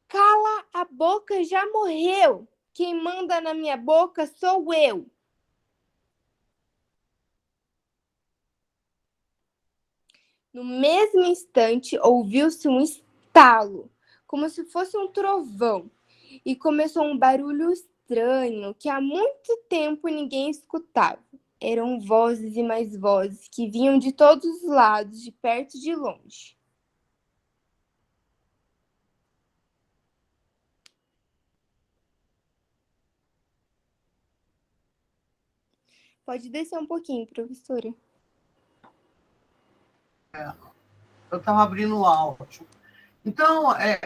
cala a boca, já morreu! Quem manda na minha boca sou eu! No mesmo instante, ouviu-se um estalo, como se fosse um trovão, e começou um barulho estranho que há muito tempo ninguém escutava. Eram vozes e mais vozes que vinham de todos os lados, de perto e de longe. Pode descer um pouquinho, professora. Eu estava abrindo o áudio. Então,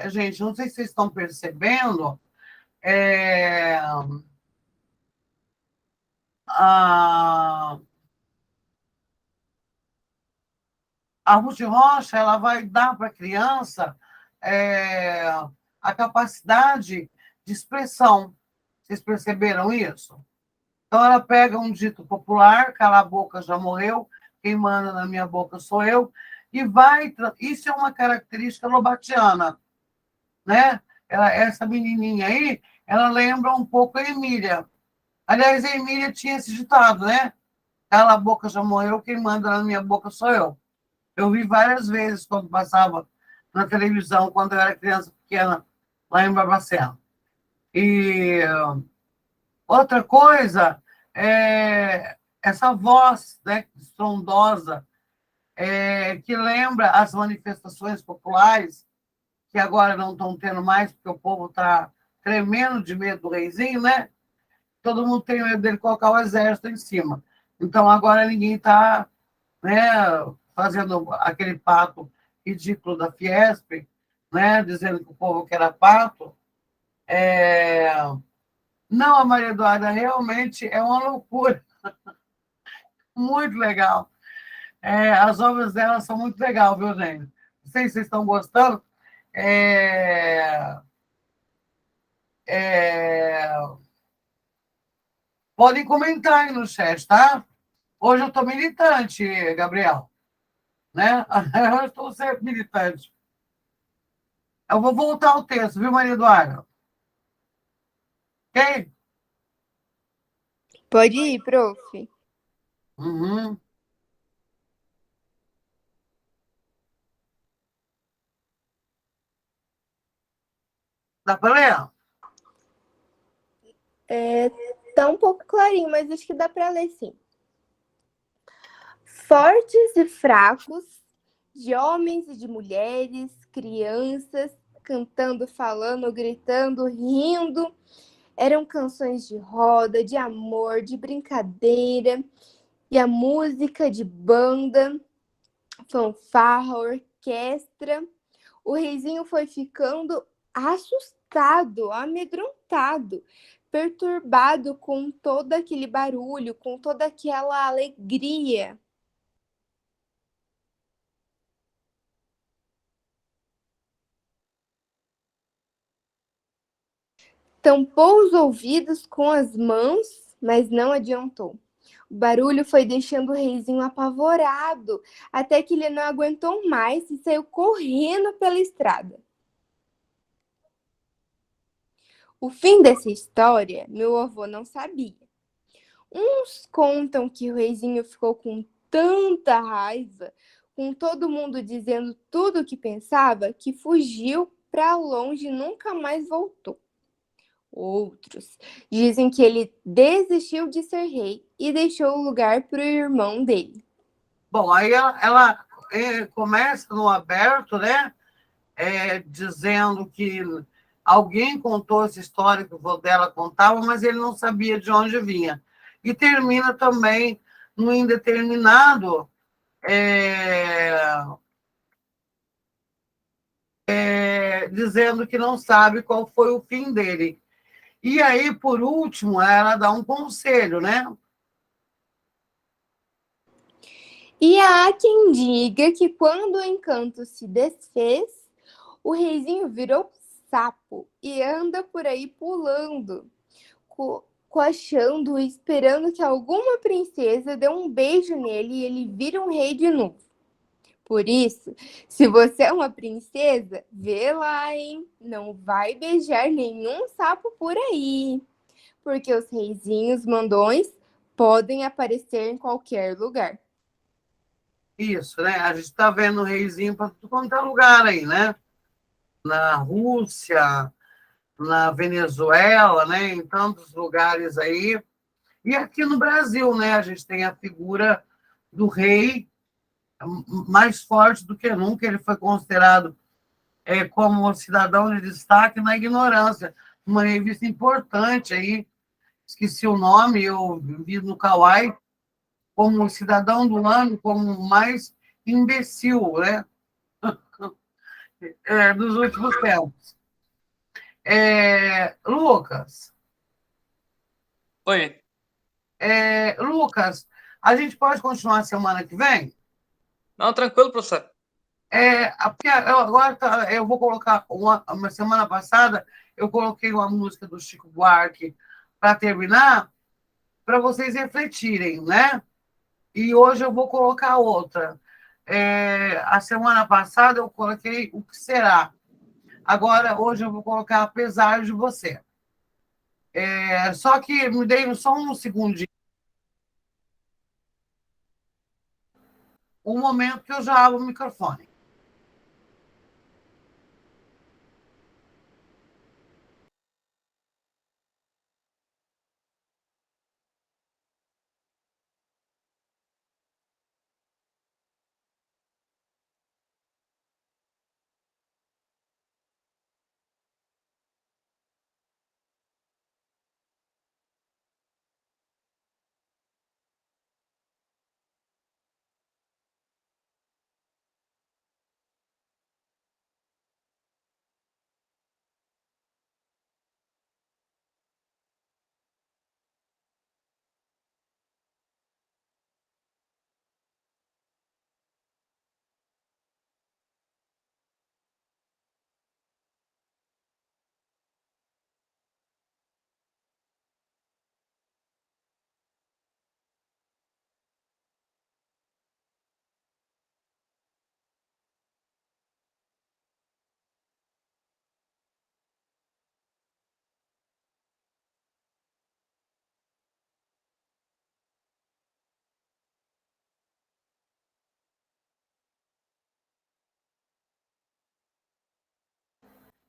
gente, não sei se vocês estão percebendo, a, a Ruth Rocha ela vai dar para a criança a capacidade de expressão. Vocês perceberam isso? Então, ela pega um dito popular, cala a boca, já morreu, quem manda na minha boca sou eu, e vai... Isso é uma característica lobatiana, né? Essa menininha aí, ela lembra um pouco a Emília. Aliás, a Emília tinha esse ditado, né? Cala a boca, já morreu, quem manda na minha boca sou eu. Eu vi várias vezes quando passava na televisão, quando eu era criança pequena, lá em Barbacena. E outra coisa é essa voz, né, estrondosa, que lembra as manifestações populares, que agora não estão tendo mais, porque o povo está tremendo de medo do reizinho, né? Todo mundo tem medo dele colocar o exército em cima. Então, agora ninguém está, né, fazendo aquele pato ridículo da Fiesp, né, dizendo que o povo quer pato. Não, a Maria Eduarda realmente é uma loucura. Muito legal. As obras dela são muito legais, viu, gente? Não sei se vocês estão gostando. É, é, Podem comentar aí no chat, tá? Hoje eu estou militante, Gabriel. Né? Eu estou sempre militante. Eu vou voltar ao texto, viu, Maria Eduarda? Ok? Pode ir, prof. Uhum. Dá para ler? Tá um pouco clarinho, mas acho que dá para ler sim. Fortes e fracos, de homens e de mulheres, crianças, cantando, falando, gritando, rindo. Eram canções de roda, de amor, de brincadeira, e a música de banda, fanfarra, orquestra. O reizinho foi ficando assustado, amedrontado, perturbado com todo aquele barulho, com toda aquela alegria. Tampou os ouvidos com as mãos, mas não adiantou. O barulho foi deixando o reizinho apavorado, até que ele não aguentou mais e saiu correndo pela estrada. O fim dessa história, meu avô não sabia. Uns contam que o reizinho ficou com tanta raiva, com todo mundo dizendo tudo o que pensava, que fugiu para longe e nunca mais voltou. Outros dizem que ele desistiu de ser rei e deixou o lugar para o irmão dele. Bom, aí ela começa no aberto, né? Dizendo que alguém contou essa história que o vô dela contava, mas ele não sabia de onde vinha. E termina também no indeterminado, dizendo que não sabe qual foi o fim dele. E aí, por último, ela dá um conselho, né? E há quem diga que quando o encanto se desfez, o reizinho virou sapo e anda por aí pulando, coachando, esperando que alguma princesa dê um beijo nele e ele vira um rei de novo. Por isso, se você é uma princesa, vê lá, hein? Não vai beijar nenhum sapo por aí, porque os reizinhos mandões podem aparecer em qualquer lugar. Isso, né? A gente está vendo o reizinho para tudo quanto é lugar aí, né? Na Rússia, na Venezuela, né? Em tantos lugares aí. E aqui no Brasil, né? A gente tem a figura do rei mais forte do que nunca. Ele foi considerado como um cidadão de destaque na ignorância. Uma revista importante aí, esqueci o nome, eu vi no Kauai, como cidadão do ano, como o mais imbecil, né? Dos últimos tempos. Lucas, Oi. Lucas, a gente pode continuar semana que vem? Não, tranquilo, professor. Porque agora eu vou colocar uma semana passada, eu coloquei uma música do Chico Buarque para terminar, para vocês refletirem, né? E hoje eu vou colocar outra. A semana passada eu coloquei O Que Será. Agora, hoje eu vou colocar Apesar de Você. Só que me dei só um segundinho, um momento que eu já abro o microfone.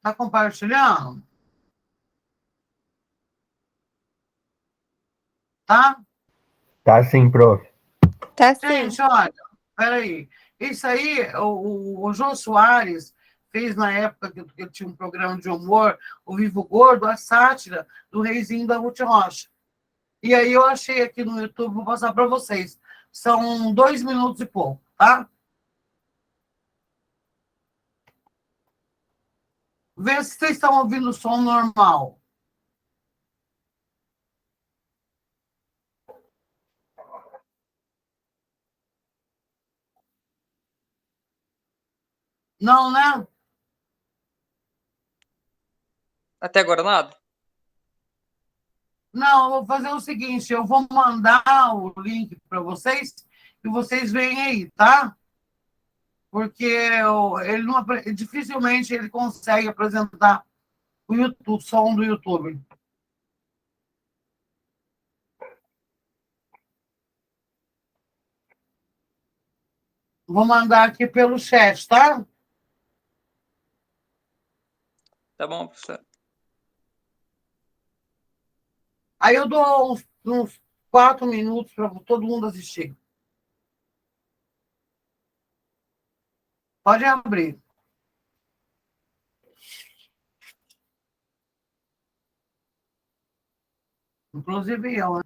Está compartilhando? Tá? Tá sim, prof. Tá sim. Gente, olha, peraí. Isso aí, o Jô Soares fez na época que eu tinha um programa de humor, o Vivo Gordo, a sátira do Reizinho da Ruth Rocha. E aí eu achei aqui no YouTube, vou passar para vocês. São 2 minutos e pouco, tá? Vê se vocês estão ouvindo o som normal. Não, né? Até agora nada? Não, eu vou fazer o seguinte, eu vou mandar o link para vocês e vocês veem aí, tá? Porque ele não, dificilmente ele consegue apresentar o YouTube, o som do YouTube. Vou mandar aqui pelo chat, tá? Tá bom, professor. Aí eu dou uns 4 minutos para todo mundo assistir. Pode abrir. Inclusive eu, né?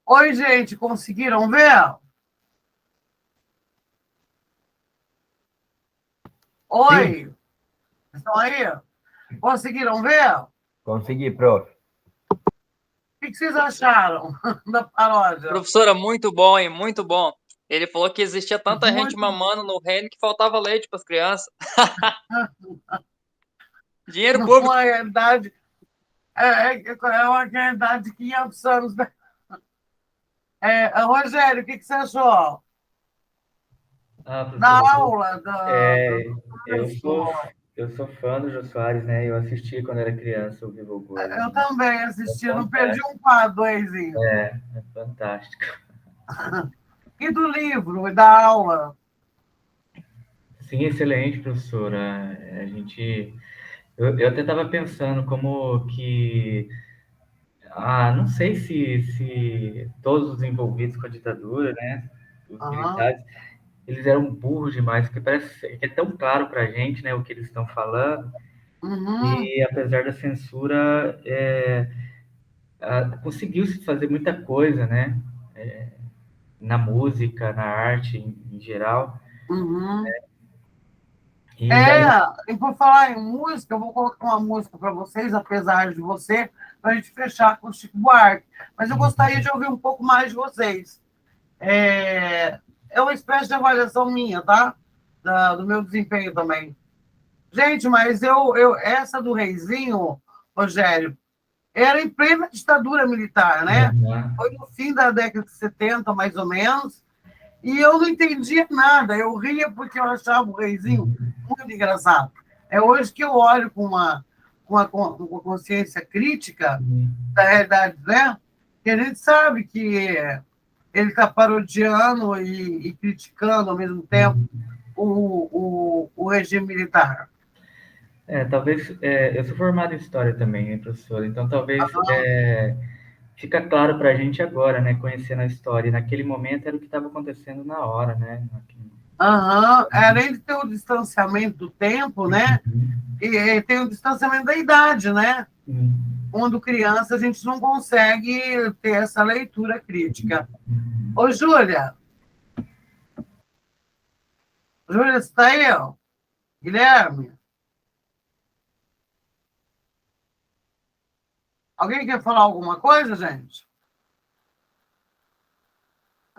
Oi, gente, conseguiram ver? Oi, estão aí? Conseguiram ver? O Consegui, prof. que vocês acharam da paródia? Professora, muito bom, hein? Muito bom. Ele falou que existia tanta gente Muito. mamando no reino que faltava leite para as crianças. Dinheiro público. Uma realidade, é uma realidade de 500 anos. Né? Rogério, o que você achou? Da Professor, aula, eu sou fã do Jô Soares, né? Eu assisti quando era criança o Viva o Gordo. Eu também assisti, É não perdi um quadro, Eizinho. É fantástico. E do livro, e da aula? Sim, excelente, professora. Eu até estava pensando como que, não sei se todos os envolvidos com a ditadura, né? Os Aham. militares, eles eram burros demais, porque parece que é tão claro para a gente, né, o que eles estão falando. Uhum. E apesar da censura, conseguiu-se fazer muita coisa, né? Na música, na arte em geral. Uhum. E daí, E por falar em música, eu vou colocar uma música para vocês, apesar de você, para a gente fechar com o Chico Buarque. Mas eu gostaria de ouvir um pouco mais de vocês. É uma espécie de avaliação minha, tá? Do meu desempenho também. Gente, mas essa do Reizinho, Rogério, era em plena ditadura militar, né? Foi no fim da década de 70, mais ou menos, e eu não entendia nada. Eu ria porque eu achava o Reizinho muito engraçado. É hoje que eu olho com uma consciência crítica da realidade, né? Que a gente sabe que ele está parodiando e criticando ao mesmo tempo o regime militar. talvez, eu sou formado em história também, né, professor? Então, talvez fica claro para a gente agora, né, conhecendo a história. E naquele momento era o que estava acontecendo na hora, né? Uhum. Além de ter o distanciamento do tempo, né? E tem o distanciamento da idade, né? Quando criança, a gente não consegue ter essa leitura crítica. Ô, Júlia, você está aí, ó? Guilherme? Alguém quer falar alguma coisa, gente?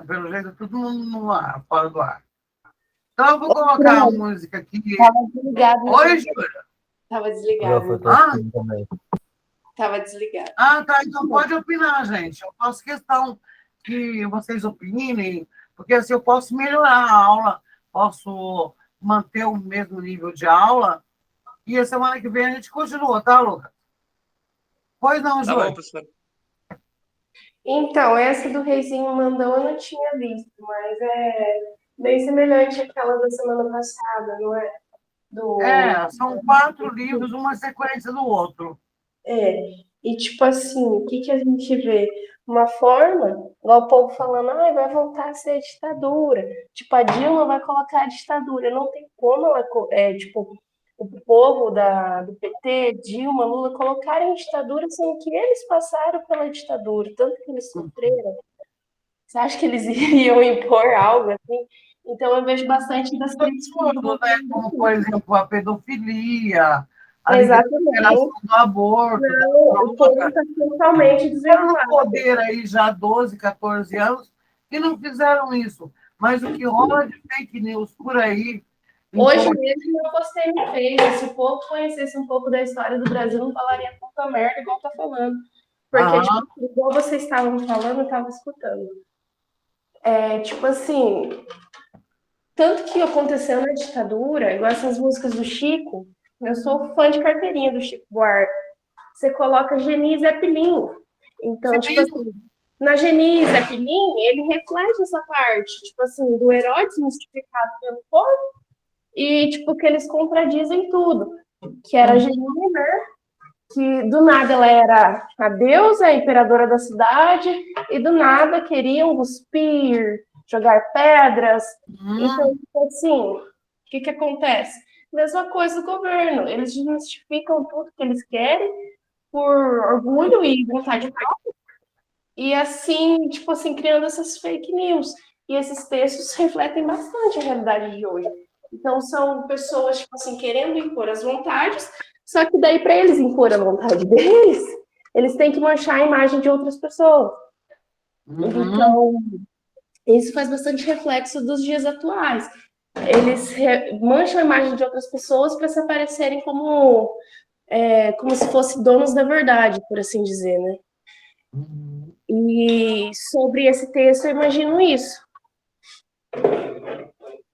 Pelo jeito, todo mundo no ar, fora do ar. Então, eu vou colocar a música aqui. Tava desligado. Oi, Júlia. Tava Prof, desligado. eu tô assistindo também. Tava desligado. Tá. Então pode opinar, gente. Eu faço questão que vocês opinem, porque assim eu posso melhorar a aula, posso manter o mesmo nível de aula E a semana que vem a gente continua, tá, Lucas? Pois não, Tá bom, Júlio? professor. Então, essa do Reizinho Mandão eu não tinha visto, mas é bem semelhante àquela da semana passada, não é? Do... São 4 livros, uma sequência do outro. É, e tipo assim, o que que a gente vê? Uma forma, igual o povo falando, ah, vai voltar a ser ditadura. Tipo, a Dilma vai colocar a ditadura. Não tem como ela, tipo, o povo do PT, Dilma, Lula, colocarem ditadura sendo que eles passaram pela ditadura, tanto que eles sofreram. Você acha que eles iriam impor algo assim? Então eu vejo bastante das críticas do Tudo, né? Como, por governo. exemplo, a pedofilia, a liberação Exatamente. do aborto, da O povo droga. está totalmente Ficaram no desvirtuado. poder aí já há 12, 14 anos e não fizeram isso. Mas o que rola de fake news por aí, em Hoje mesmo eu postei no Face. Se o povo conhecesse um pouco da história do Brasil, não falaria tanta merda igual tá falando. Porque, tipo, Aham. igual vocês estavam falando, eu estava escutando. É, tipo assim, tanto que aconteceu na ditadura, igual essas músicas do Chico, eu sou fã de carteirinha do Chico Buarque. Você coloca Geni e Zé Pilinho. Então, tipo assim, na Geni e Zé Pilinho, ele reflete essa parte, tipo assim, do herói desmistificado pelo povo e, tipo, que eles contradizem tudo. Que era a Geni, né? Que do nada ela era a deusa, a imperadora da cidade, e do nada queriam cuspir, jogar pedras. Então, tipo assim, o que que acontece? Mesma coisa do governo, eles justificam tudo que eles querem por orgulho e vontade própria, e assim, tipo assim, criando essas fake news. E esses textos refletem bastante a realidade de hoje. Então, são pessoas, tipo assim, querendo impor as vontades, só que daí, para eles impor a vontade deles, eles têm que manchar a imagem de outras pessoas. Então, isso faz bastante reflexo dos dias atuais. Eles mancham a imagem de outras pessoas para se aparecerem como se fossem donos da verdade, por assim dizer, né? E sobre esse texto, eu imagino isso.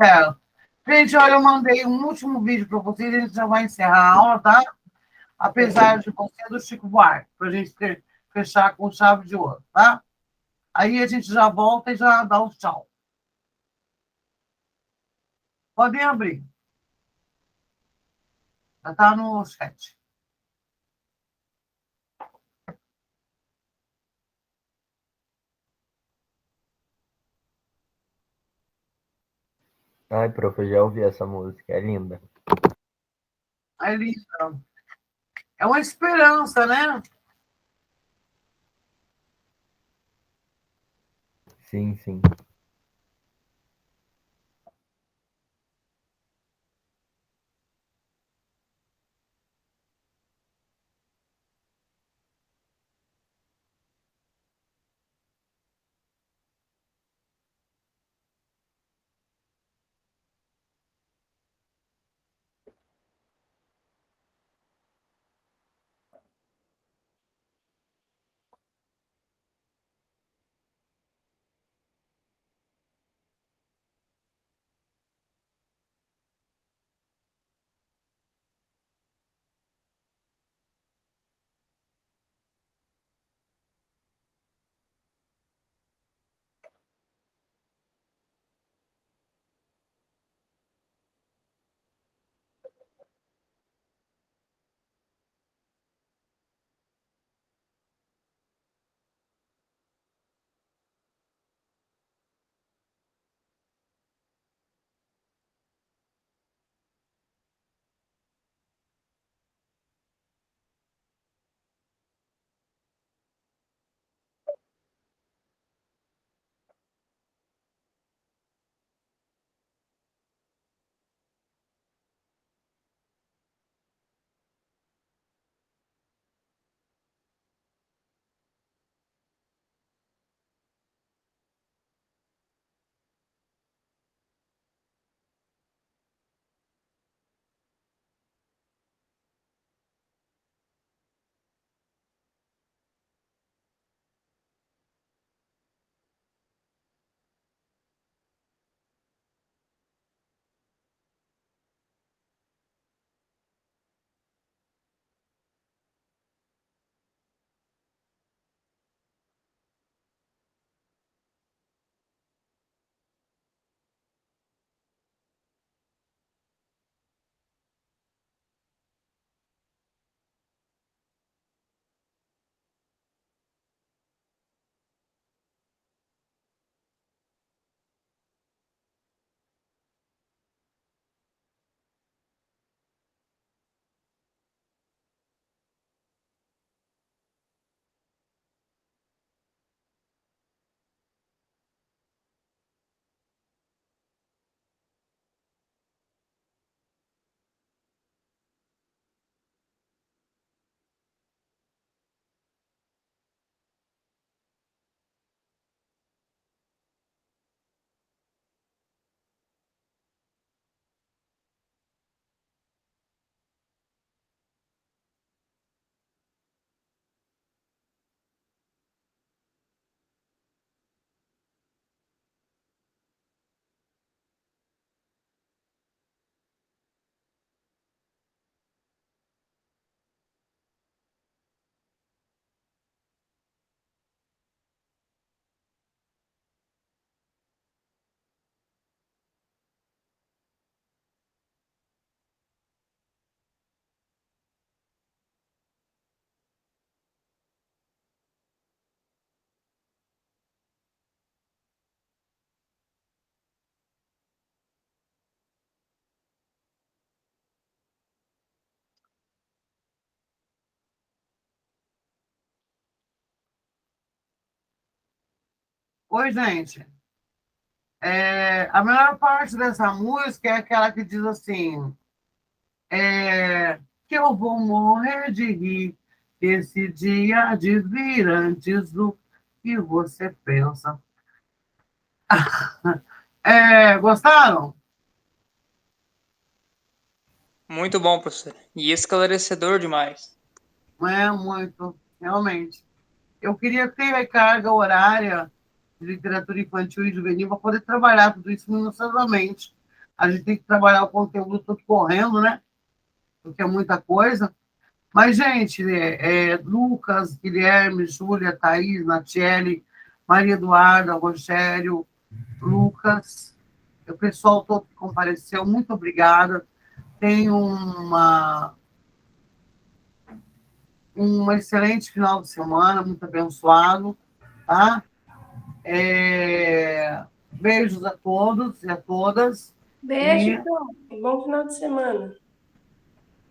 É. Gente, olha, eu mandei um último vídeo para vocês, a gente já vai encerrar a aula, tá? Apesar de você do Chico Buarque, para a gente fechar com chave de ouro, tá? Aí a gente já volta e já dá o tchau. Podem abrir. Já está no chat. Ai, prof, eu já ouvi essa música, é linda. É linda. É uma esperança, né? Sim, sim. Oi, gente. A melhor parte dessa música é aquela que diz assim, que eu vou morrer de rir esse dia de vir antes do que você pensa. Gostaram? Muito bom, professor. E esclarecedor demais. É muito, realmente. Eu queria ter a carga horária de literatura infantil e juvenil para poder trabalhar tudo isso minuciosamente. A gente tem que trabalhar o conteúdo todo correndo, né? Porque é muita coisa. Mas, gente, Lucas, Guilherme, Júlia, Thaís, Natiele, Maria Eduarda, Rogério, Lucas, o pessoal todo que compareceu, muito obrigada. Tenham um excelente final de semana, muito abençoado, tá? Beijos a todos e a todas. Beijo, E prof. Bom final de semana.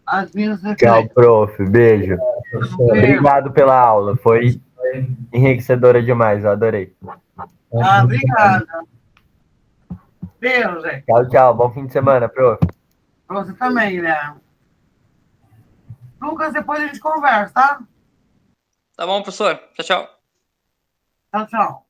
as minhas Tchau, referências. prof. Beijo. Professor, Obrigado pela aula. Foi enriquecedora demais. Eu adorei. Obrigada. Beijo, gente. Tchau, tchau. Bom fim de semana, prof. Pra você também, né? Lucas, depois a gente conversa, tá? Tá bom, professor? Tchau, tchau. Tchau, tchau.